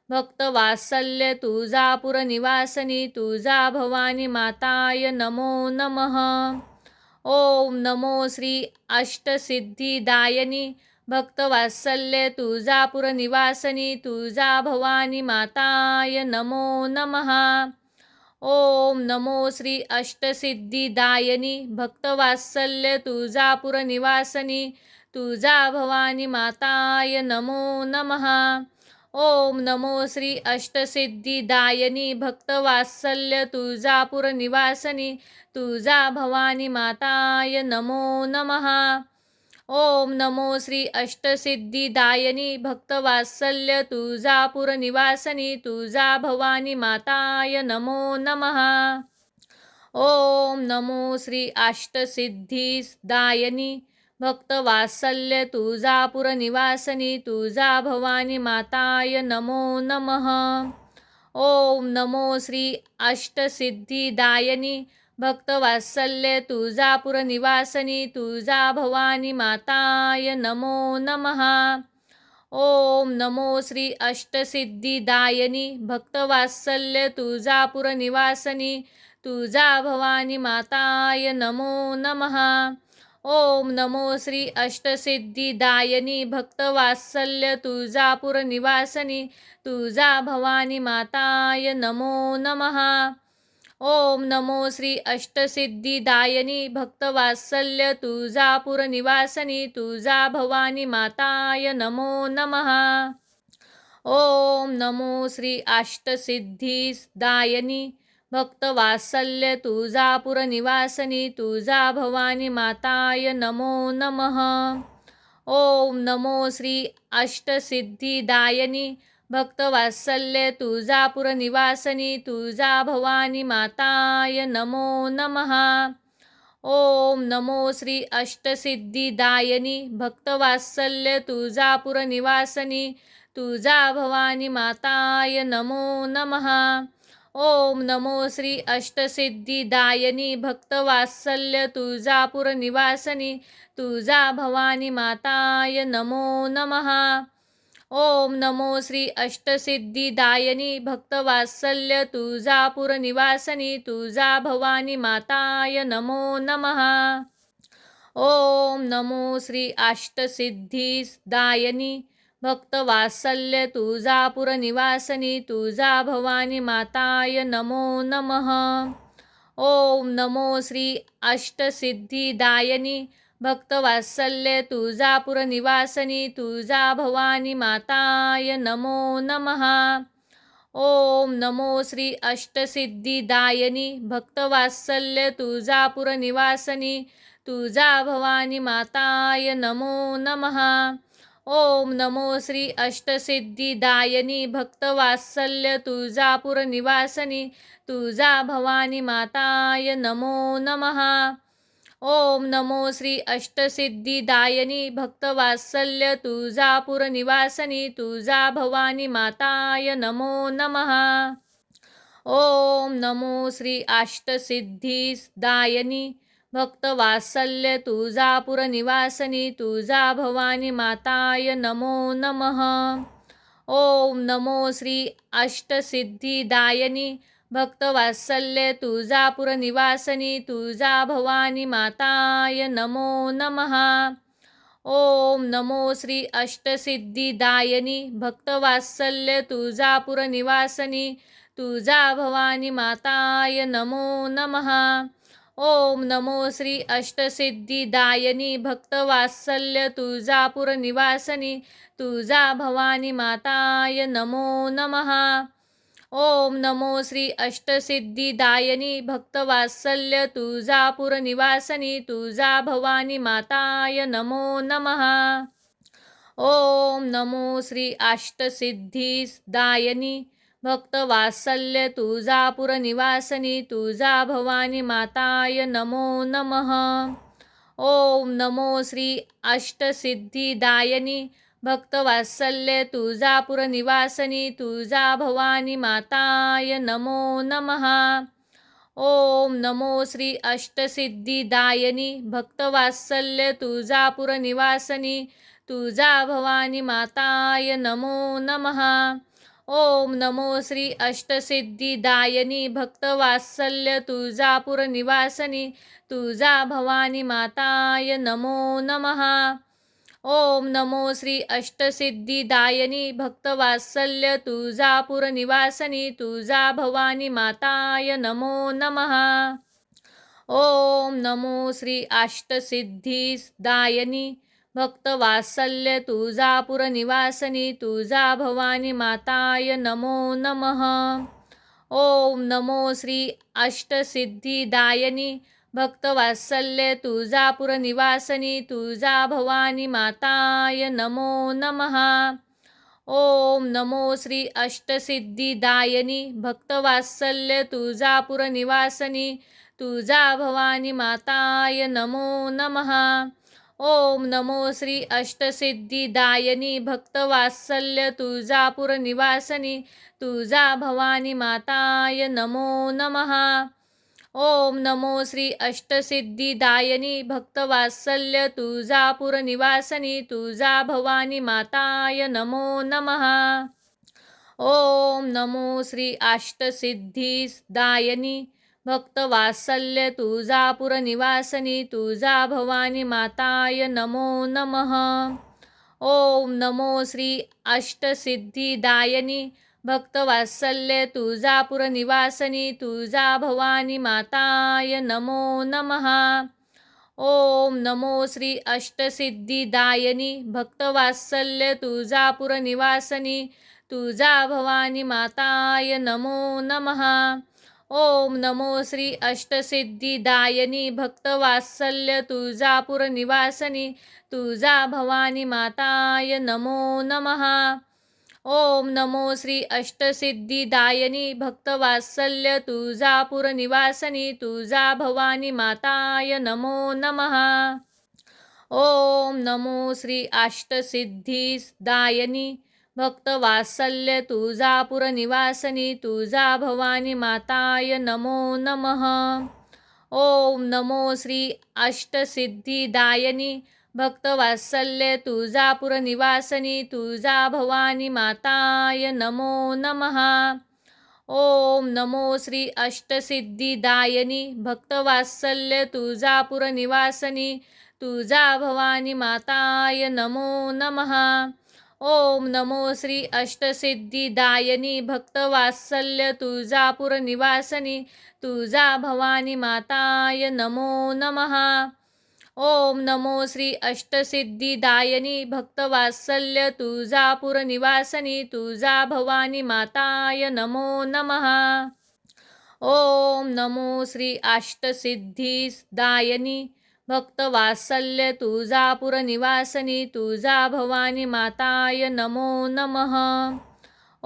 भक्तवात्सल्य तुळजापूर निवासिनी तुळजा भवानी माताय नमो नमः। ओम नमो श्री अष्टसिद्धिदायिनी भक्तवात्सल्य तुळजापूर निवासिनी तुळजा भवानी माताय नमो नमः। ओम नमो श्री अष्टसिद्धिदायिनी भक्तवात्सल्य तुळजापूर निवासिनी तुळजा भवानी माताय नमो नमः। ओम नमो श्री अष्टसिद्धिदायिनी भक्तवात्सल्य तुळजापूर निवासिनी तुळजा भवानी माताय नमो नमः। ओम नमो श्री अष्टसिद्धिदायिनी भक्तवात्सल्य तुळजापूर निवासिनी तुळजा भवानी माताय नमो नमः। ओम नमो श्री अष्टसिद्धिदायिनी भक्तवात्सल्य तुळजापूर निवासिनी तुळजा भवानी माताय नमो नमः. ओम नमो श्री अष्टसिद्धिदायिनी भक्तवात्सल्य तुळजापूर निवासिनी तुळजा भवानी माताय नमो नमः. ओम नमो श्री अष्टसिद्धिदायिनी भक्तवात्सल्य तुळजापूर निवासिनी तुळजा भवानी माताय नमो नमः. ओम नमो श्री अष्टसिद्धिदायिनी भक्तवात्सल्य तुळजापूर निवासिनी तुळजा भवानी माताय नमो नमः. ओम नमो श्री अष्टसिद्धिदायिनी भक्तवात्सल्य तुळजापूर निवासिनी तुळजा भवानी माताय नमो नमः. ओम नमो श्री अष्टसिद्धिदायिनी भक्तवात्सल्य तुळजापूर निवासिनी तुळजा भवानी माताय नमो नमः. ओम नमो श्री अष्टसिद्धिदायिनी भक्तवात्सल्य तुळजापूर निवासिनी तुळजा भवानी माताय नमो नमः. ओम नमो श्री अष्टसिद्धिदायिनी भक्तवात्सल्य तुळजापूर निवासिनी तुळजा भवानी माताय नमो नमः. ओम नमो श्री अष्टसिद्धिदायिनी भक्तवात्सल्य तुळजापूर निवासिनी तुळजा भवानी माताय नमो नमः. ओम नमो श्री अष्टसिद्धिदायिनी भक्तवात्सल्य तुळजापूर निवासिनी तुळजा भवानी माताय नमो नमः. ओम नमो श्री अष्टसिद्धिदायिनी भक्तवात्सल्य तुळजापूर निवासिनी तुळजा भवानी माताय नमो नमः. ओम नमो श्री अष्टसिद्धिदायिनी भक्तवात्सल्य तुळजापूर निवासिनी तुळजा भवानी माताय नमो नमः. ओम नमो श्री अष्टसिद्धिदायिनी भक्तवात्सल्य तुळजापूर निवासिनी तुळजा भवानी माताय नमो नमः. ओम नमो श्री अष्टसिद्धिदायिनी भक्तवात्सल्य तुळजापूर निवासिनी तुळजा भवानी माताय नमो नमः. ओम नमो श्री अष्टसिद्धिदायिनी भक्तवात्सल्य तुळजापूर निवासिनी तुळजा भवानी माताय नमो नमः. ओम नमो श्री अष्टसिद्धिदायिनी भक्तवात्सल्य तुळजापूर निवासिनी तुळजा भवानी माताय नमो नमः. ओम नमो श्री अष्टसिद्धिदायिनी भक्तवात्सल्य तुळजापूर निवासिनी तुळजा भवानी माताय नमो नमः. ओम नमो श्री अष्टसिद्धिदायिनी भक्तवात्सल्य तुळजापूर निवासिनी तुळजा भवानी माताय नमो नमः. ओम नमो श्री अष्टसिद्धिदायिनी भक्तवात्सल्य तुळजापूर निवासिनी तुळजा भवानी माताय नमो नमः. ओम नमो श्री अष्टसिद्धिदायिनी भक्तवात्सल्य तुळजापूर निवासिनी तुळजा भवानी माताय नमो नमः. ओम नमो श्री अष्टसिद्धिदायिनी भक्तवात्सल्य तुळजापूर निवासिनी तुळजा भवानी माताय नमो नमः. ओम नमो श्री अष्टसिद्धिदायिनी भक्तवात्सल्य तुळजापूर निवासिनी तुळजा भवानी माताय नमो नमः. ओम नमो श्री अष्टसिद्धिदायिनी भक्तवात्सल्य तुळजापूर निवासिनी तुळजा भवानी माताय नमो नमः. ओम नमो श्री अष्टसिद्धिदायिनी भक्तवात्सल्य तुळजापूर निवासिनी तुळजा भवानी माताय नमो नमः. ओम नमो श्री अष्टसिद्धिदायिनी भक्तवात्सल्य तुळजापूर निवासिनी तुळजा भवानी माताय नमो नमः. ओम नमो श्री अष्टसिद्धिदायिनी भक्तवात्सल्य तुळजापूर निवासिनी तुळजा भवानी माताय नमो नमः. ओम नमो श्री अष्टसिद्धिदायिनी भक्तवात्सल्य तुळजापूर निवासिनी तुळजा भवानी माताय नमो नमः. ओम नमो श्री अष्टसिद्धिदायिनी भक्तवात्सल्य तुळजापूर निवासिनी तुळजा भवानी माताय नमो नमः. ओम नमो श्री अष्टसिद्धिदायिनी भक्तवात्सल्य तुळजापूर निवासिनी तुळजा भवानी माताय नमो नमः। ओम नमो श्री अष्टसिद्धिदायिनी भक्तवात्सल्य तुळजापूर निवासिनी तुळजा भवानी माताय नमो नमः। ओम नमो श्री अष्टसिद्धिदायिनी भक्तवात्सल्य तुळजापूर निवासिनी तुळजा भवानी माताय नमो नमः। ओम नमो श्री अष्टसिद्धिदायिनी भक्तवात्सल्य तुळजापूर निवासिनी तुळजा भवानी माताय नमो नमः। ओम नमो श्री अष्टसिद्धिदायिनी भक्तवात्सल्य तुळजापूर निवासिनी तुळजा भवानी माताय नमो नमः। ओम नमो श्री अष्टसिद्धिदायिनी भक्तवात्सल्य तुळजापूर निवासिनी तुळजा भवानी माताय नमो नमः। ओम नमो श्री अष्टसिद्धिदायिनी भक्तवात्सल्य तुळजापूर निवासिनी तुळजा भवानी माताय नमो नमः। ओम नमो श्री अष्टसिद्धिदायिनी भक्तवात्सल्य तुळजापूर निवासिनी तुळजा भवानी माताय नमो नमः। ओम नमो श्री अष्टसिद्धिदायिनी भक्तवात्सल्य तुळजापूर निवासिनी तुळजा भवानी माताय नमो नमः। ओम नमो श्री अष्टसिद्धिदायिनी भक्तवात्सल्य तुळजापूर निवासिनी तुळजा भवानी माताय नमो नमः। ओम नमो श्री अष्टसिद्धिदायिनी भक्तवात्सल्य तुळजापूर निवासिनी तुळजा भवानी माताय नमो नमः। ओम नमो श्री अष्टसिद्धिदायिनी भक्तवात्सल्य तुळजापूर निवासिनी तुळजा भवानी माताय नमो नमः। ओम नमो श्री अष्टसिद्धिदायिनी भक्तवात्सल्य तुळजापूर निवासिनी तुळजा भवानी माताय नमो नमः।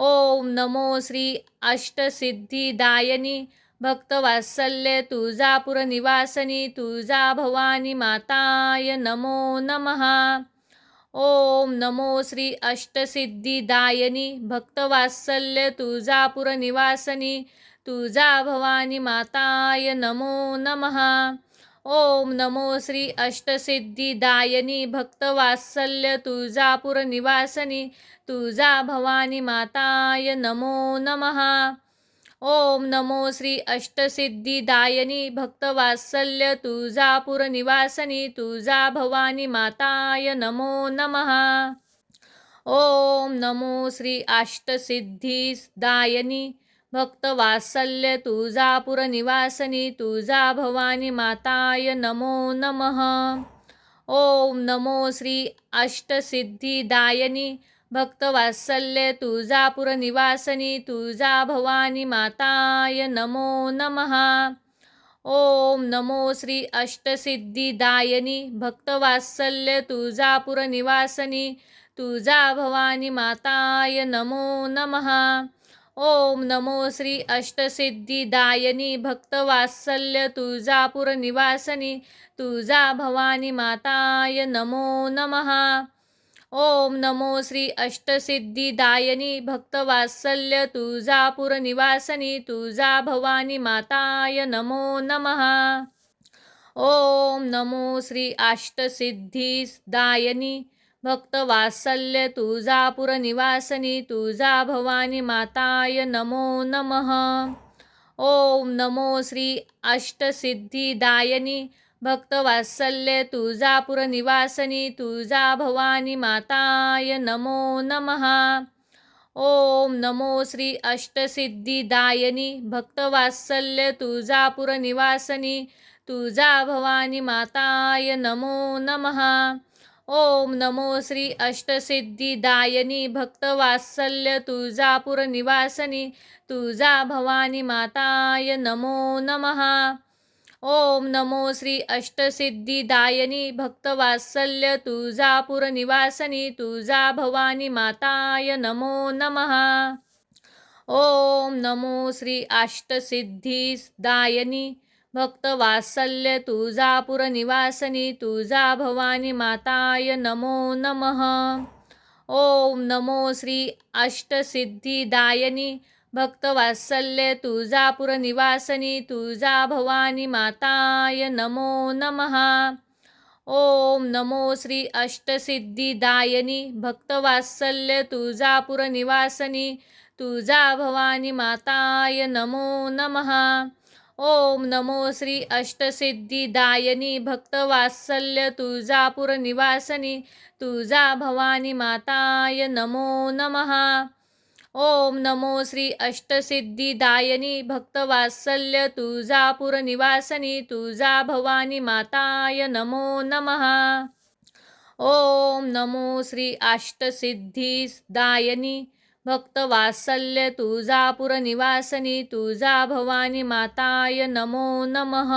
ओम नमो श्री अष्टसिद्धिदायिनी भक्तवात्सल्य तुळजापूर निवासिनी तुळजा भवानी माताय नमो नमः। ओम नमो श्री अष्टसिद्धिदायिनी भक्तवात्सल्य तुळजापूर निवासिनी तुळजा भवानी माताय नमो नमः। ओम नमो श्री अष्टसिद्धिदायिनी भक्तवात्सल्य तुळजापूर निवासिनी तुळजा भवानी माताय नमो नमः। ओम नमो श्री अष्टसिद्धिदायिनी भक्तवात्सल्य तुळजापूर निवासिनी तुळजा भवानी माताय नमो नमः। ओम नमो श्री अष्टसिद्धिदायिनी भक्तवात्सल्य तुळजापूर निवासिनी तुळजा भवानी माताय नमो नमः। ओम नमो श्री अष्टसिद्धिदायिनी भक्तवात्सल्य तुळजापूर निवासिनी तुळजा भवानी माताय नमो नमः। ओम नमो श्री अष्टसिद्धिदायिनी भक्तवात्सल्य तुळजापूर निवासिनी तुळजा भवानी माताय नमो नमः। ओम नमो श्री अष्टसिद्धिदायिनी भक्तवात्सल्य तुळजापूर निवासिनी तुळजा भवानी माताय नमो नमः। ओम नमो श्री अष्टसिद्धिदायिनी भक्तवात्सल्य तुळजापूर निवासिनी तुळजा भवानी माताय नमो नमः। ओम नमो श्री अष्टसिद्धिदायिनी भक्तवात्सल्य तुळजापूर निवासिनी तुळजा भवानी माताय नमो नमः। ओम नमो श्री अष्टसिद्धिदायिनी भक्तवात्सल्य तुळजापूर निवासिनी तुळजा भवानी माताय नमो नमः। ओम नमो श्री अष्टसिद्धिदायिनी भक्तवात्सल्य तुळजापूर निवासिनी तुळजा भवानी माताय नमो नमः। ओम नमो श्री अष्टसिद्धिदायिनी भक्तवात्सल्य तुळजापूर निवासिनी तुळजा भवानी माताय नमो नमः। ओम नमो श्री अष्टसिद्धिदायिनी भक्तवात्सल्य तुळजापूर निवासिनी तुळजा भवानी माताय नमो नमः। ओम नमो श्री अष्टसिद्धिदायिनी भक्तवात्सल्य तुळजापूर निवासिनी तुळजा भवानी माताय नमो नमः. ओम नमो श्री अष्टसिद्धिदायिनी भक्तवात्सल्य तुळजापूर निवासिनी तुळजा भवानी माताय नमो नमः. ओम नमो श्री अष्टसिद्धिदायिनी भक्तवात्सल्य तुळजापूर निवासिनी तुळजा भवानी माताय नमो नमः. ओम नमो श्री अष्टसिद्धिदायिनी भक्तवात्सल्य तुळजापूर निवासिनी तुळजा भवानी माताय नमो नमः. ओम नमो श्री अष्टसिद्धिदायिनी भक्तवात्सल्य तुळजापूर निवासिनी तुळजा भवानी माताय नमो नमः. ओम नमो श्री अष्टसिद्धिदायिनी भक्तवात्सल्य तुळजापूर निवासिनी तुळजा भवानी माताय नमो नमः.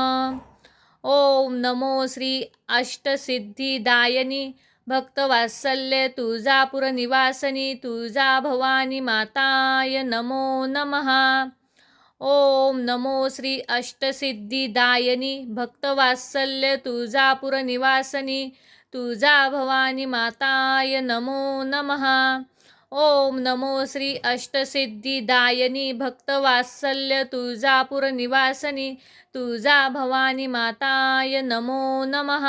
ओम नमो श्री अष्टसिद्धिदायिनी भक्तवात्सल्य तुळजापूर निवासिनी तुळजा भवानी माताय नमो नमः. ओम नमो श्री अष्टसिद्धिदायिनी भक्तवात्सल्य तुळजापूर निवासिनी तुळजा भवानी माताय नमो नमः. ओम नमो श्री अष्टसिद्धिदायिनी भक्तवात्सल्य तुळजापूर निवासिनी तुळजा भवानी माताय नमो नमः.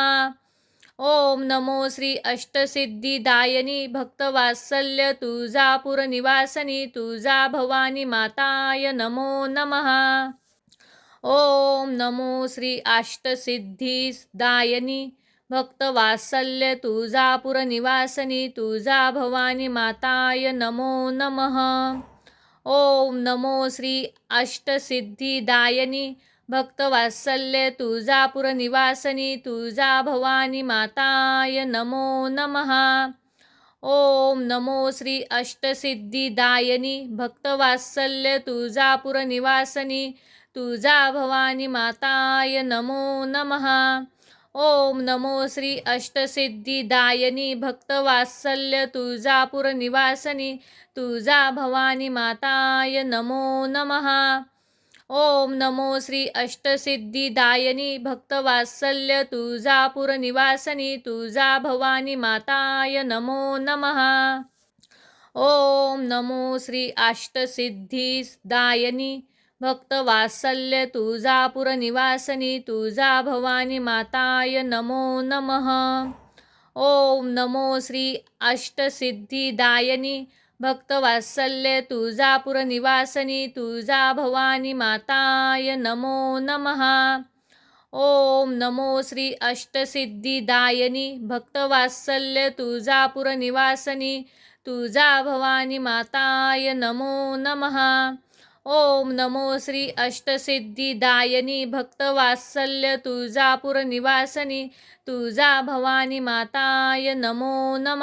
ओम नमो श्री अष्टसिद्धिदायिनी भक्तवात्सल्य तुळजापूर निवासिनी तुळजा भवानी माताय नमो नमः. ओम नमो श्री अष्टसिद्धिदायिनी भक्तवात्सल्य तुळजापूर निवासिनी तुळजा भवानी माताय नमो नमः. ओम नमो श्री अष्टसिद्धिदायिनी भक्तवात्सल्य तुळजापूर निवासिनी तुळजा भवानी माताय नमो नमः. ओम नमो श्री अष्टसिद्धिदायिनी भक्तवात्सल्य तुळजापूर निवासिनी तुळजा भवानी माताय नमो नमः. ओम नमो श्री अष्टसिद्धिदायिनी भक्तवात्सल्य तुळजापूर निवासिनी तुळजा भवानी माताय नमो नमः. ओम नमो श्री अष्टसिद्धिदायिनी भक्तवात्सल्य तुळजापूर निवासिनी तुळजा भवानी माताय नमो नमः. ओम नमो श्री अष्टसिद्धिदायिनी भक्तवात्सल्य तुळजापूर निवासिनी तुळजा भवानी माताय नमो नमः. ओम नमो श्री अष्टसिद्धिदायिनी भक्तवात्सल्य तुळजापूर निवासिनी तुळजा भवानी माताय नमो नमः. ओम नमो श्री अष्टसिद्धिदायिनी भक्तवात्सल्य तुळजापूर निवासिनी तुळजा भवानी माताय नमो नमः. ओम नमो श्री अष्टसिद्धिदायिनी भक्तवात्सल्य तुळजापूर निवासिनी तुळजा भवानी माताय नमो नमः.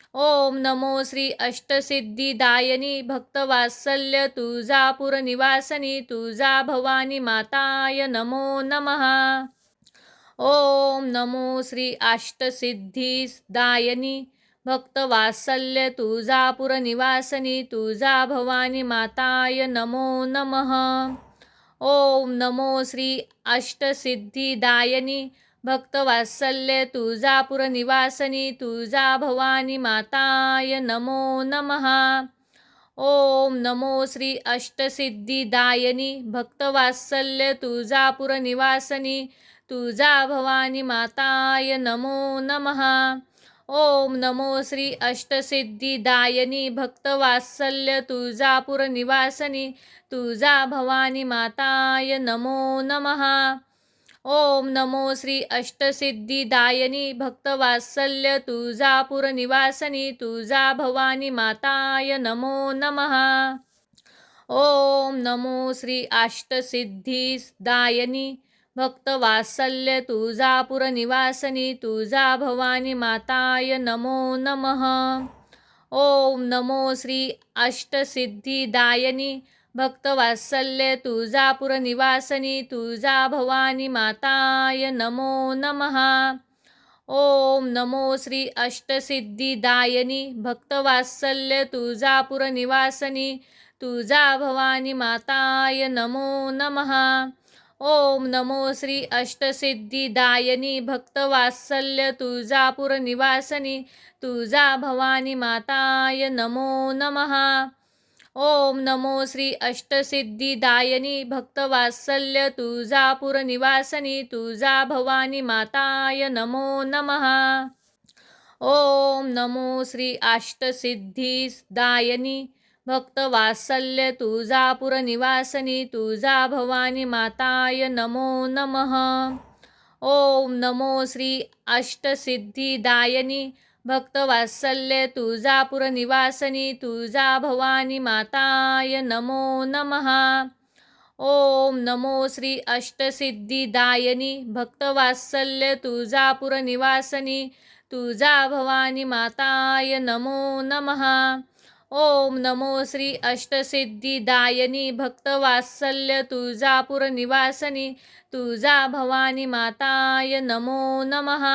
ओम नमो श्री अष्टसिद्धिदायिनी भक्तवात्सल्य तुळजापूर निवासिनी तुळजा भवानी माताय नमो नमः. ओम नमो श्री अष्टसिद्धिदायिनी भक्तवात्सल्य तुळजापूर निवासिनी तुळजा भवानी माताय नमो नमः. ओम नमो श्री अष्टसिद्धिदायिनी भक्तवात्सल्य तुळजापूर निवासिनी तुळजा भवानी माताय नमो नमः. ओम नमो श्री अष्टसिद्धिदायिनी भक्तवात्सल्य तुळजापूर निवासिनी तुळजा भवानी माताय नमो नमः. ओम नमो श्री अष्टसिद्धिदायिनी भक्तवात्सल्य तुळजापूर निवासिनी तुळजा भवानी माताय नमो नमः. ओम नमो श्री अष्टसिद्धिदायिनी भक्तवात्सल्य तुळजापूर निवासिनी तुळजा भवानी माताय नमो नमः. ओम नमो श्री अष्टसिद्धिदायिनी भक्तवात्सल्य तुळजापूर निवासिनी तुळजा भवानी माताय नमो नमः. ओम नमो श्री अष्टसिद्धिदायिनी भक्तवात्सल्य तुळजापूर निवासिनी तुळजा भवानी माताय नमो नमः. ओम नमो श्री अष्टसिद्धिदायिनी भक्तवात्सल्य तुळजापूर निवासिनी तुळजा भवानी माताय नमो नमः. ओम नमो श्री अष्टसिद्धिदायिनी भक्तवात्सल्य तुळजापूर निवासिनी तुळजा भवानी माताय नमो नमः। ओम नमो श्री अष्टसिद्धिदायिनी भक्तवात्सल्य तुळजापूर निवासिनी तुळजा भवानी माताय नमो नमः। ओम नमो श्री अष्टसिद्धिदायिनी भक्तवात्सल्य तुळजापूर निवासिनी तुळजा भवानी माताय नमो नमः। ओम नमो श्री अष्टसिद्धिदायिनी भक्तवात्सल्य तुळजापूर निवासिनी तुळजा भवानी माताय नमो नमः। ओम नमो श्री अष्टसिद्धिदायिनी भक्तवात्सल्य तुळजापूर निवासिनी तुळजा भवानी माताय नमो नमः। ओम नमो श्री अष्टसिद्धिदायिनी भक्तवात्सल्य तुळजापूर निवासिनी तुळजा भवानी माताय नमो नमः।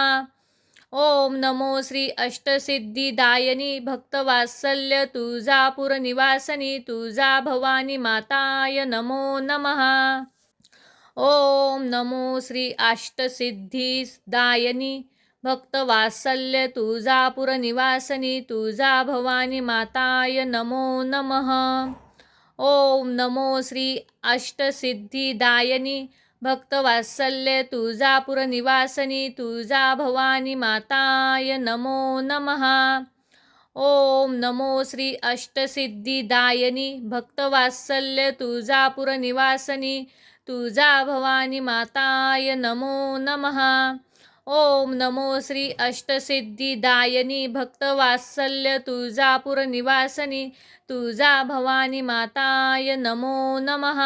ओम नमो श्री अष्टसिद्धिदायिनी भक्तवात्सल्य तुळजापूर निवासिनी तुळजा भवानी माताय नमो नमः। ओम नमो श्री अष्टसिद्धिदायिनी भक्तवात्सल्य तुळजापूर निवासिनी तुळजा भवानी माताय नमो नमः। ओम नमो श्री अष्टसिद्धिदायिनी भक्तवात्सल्य तुळजापूर निवासिनी तुळजा भवानी माताय नमो नमः। ओम नमो श्री अष्टसिद्धिदायिनी भक्तवात्सल्य तुळजापूर निवासिनी तुळजा भवानी माताय नमो नमः। ओम नमो श्री अष्टसिद्धिदायिनी भक्तवात्सल्य तुळजापूर निवासिनी तुळजा भवानी माताय नमो नमः।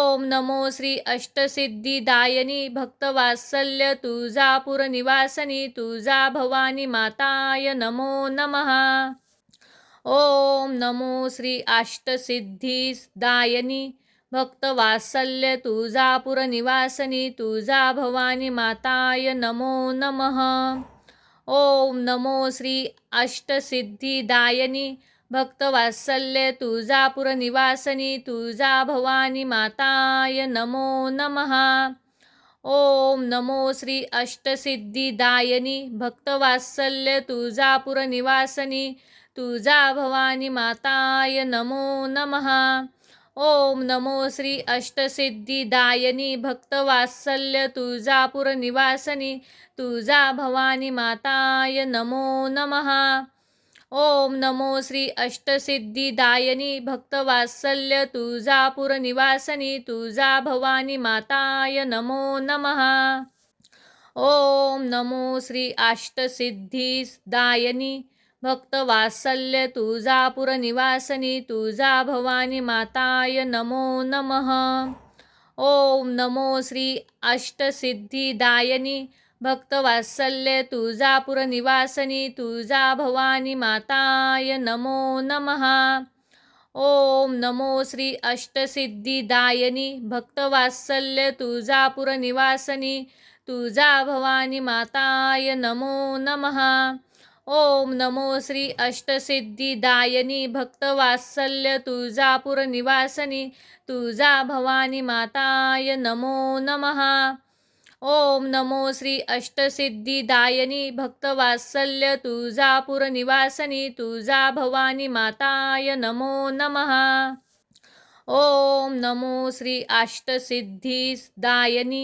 ओम नमो श्री अष्टसिद्धिदायिनी भक्तवात्सल्य तुळजापूर निवासिनी तुळजा भवानी माताय नमो नमः। ओम नमो श्री अष्टसिद्धिदायिनी भक्तवात्सल्य तुळजापूर निवासिनी तुळजा भवानी माताय नमो नमः। ओम नमो श्री अष्टसिद्धिदायिनी भक्तवात्सल्य तुळजापूर निवासिनी तुळजा भवानी माताय नमो नमः। ओम नमो श्री अष्टसिद्धिदायिनी भक्तवात्सल्य तुळजापूर निवासिनी तुळजा भवानी माताय नमो नमः। ओम नमो श्री अष्टसिद्धिदायिनी भक्तवात्सल्य तुळजापूर निवासिनी तुळजा भवानी माताय नमो नमः। ओम नमो श्री अष्टसिद्धिदायिनी भक्तवात्सल्य तुळजापूर निवासिनी तुळजा भवानी माताय नमो नमः। ओम नमो श्री अष्टसिद्धिदायिनी भक्तवात्सल्य तुळजापूर निवासिनी तुळजा भवानी माताय नमो नमः। ओम नमो श्री अष्टसिद्धिदायिनी भक्तवात्सल्य तुळजापूर निवासिनी तुळजा भवानी माताय नमो नमः। ओम नमो श्री अष्टसिद्धिदायिनी भक्तवात्सल्य तुळजापूर निवासिनी तुळजा भवानी माताय नमो नमः। ओम नमो श्री अष्टसिद्धिदायिनी भक्तवात्सल्य तुळजापूर निवासिनी तुळजा भवानी माताय नमो नमः। ओम नमो श्री अष्टसिद्धिदायिनी भक्तवात्सल्य तुळजापूर निवासिनी तुळजा भवानी माताय नमो नमः। ओम नमो श्री अष्टसिद्धिदायिनी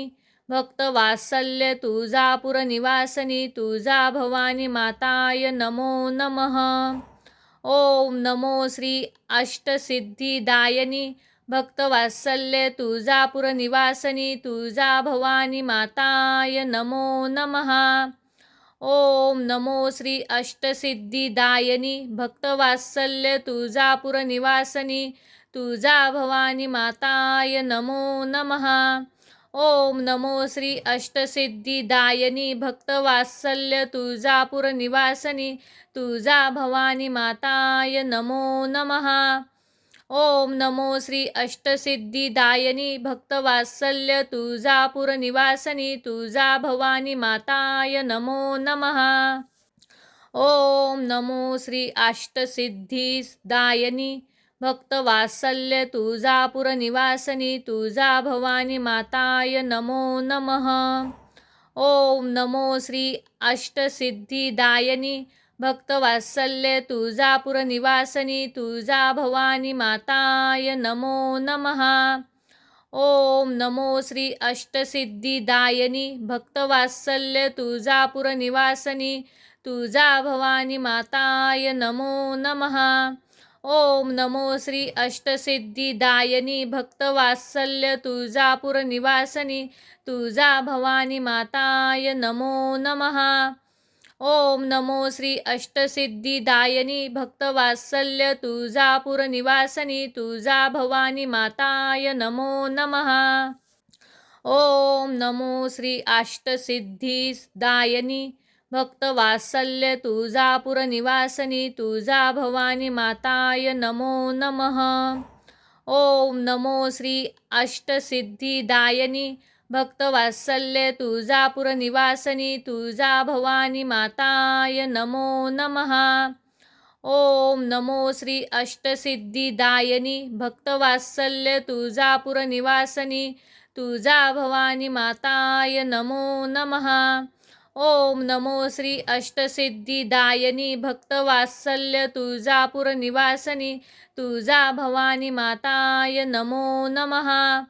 भक्तवात्सल्य तुळजापूर निवासिनी तुळजा भवानी माताय नमो नमः। ओम नमो श्री अष्टसिद्धिदायिनी भक्तवात्सल्य तुळजापूर निवासिनी तुळजा भवानी माताय नमो नमः। ओम नमो श्री अष्टसिद्धिदायिनी भक्तवात्सल्य तुळजापूर निवासिनी तुळजा भवानी माताय नमो नमः। ओम नमो श्री अष्टसिद्धिदायिनी भक्तवात्सल्य तुळजापूर निवासिनी तुळजा भवानी माताय नमो नमः। ओम नमो श्री अष्टसिद्धिदायिनी भक्तवात्सल्य तुळजापूर निवासिनी तुळजा भवानी माताय नमो नमः। ओम नमो श्री अष्टसिद्धिदायिनी भक्तवात्सल्य तुळजापूर निवासनी तुळजा भवानी माताय नमो नमः. ओम नमो श्री अष्टसिद्धिदायनी भक्तवात्सल्य तुळजापूर निवासनी तुळजा भवानी माताय नमो नमः. ओम नमो श्री अष्टसिद्धिदायनी भक्तवात्सल्य तुळजापूर निवासनी तुळजा भवानी माताय नमो नमः. ओम नमो श्री अष्टसिद्धिदायनी भक्तवात्सल्य तुळजापूर निवासनी तुळजा भवानी माताय नमो नमः. ओम नमो श्री अष्टसिद्धिदायनी भक्तवात्सल्य तुळजापूर निवासनी तुळजा भवानी माताय नमो नमः. ओम नमो श्री अष्टसिद्धिदायनी भक्तवात्सल्य तुळजापूर निवासनी तुळजा भवानी माताय नमो नमः. ओम नमो श्री अष्टसिद्धिदायनी भक्तवात्सल्य तुळजापूर निवासनी तुळजा भवानी माताय नमो नमः. ओम नमो श्री अष्टसिद्धिदायनी भक्तवात्सल्य तुळजापूर निवासनी तुळजा भवानी माताय नमो नमः. ओम नमो श्री अष्टसिद्धिदायनी भक्तवात्सल्य तुळजापूर निवासनी तुळजा भवानी माताय नमो नमः.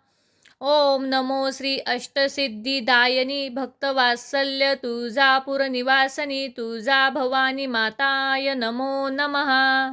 ओम नमो श्री अष्टसिद्धिदायनी भक्तवात्सल्य तुळजापूर निवासनी तुळजा भवानी माताय नमो नमः.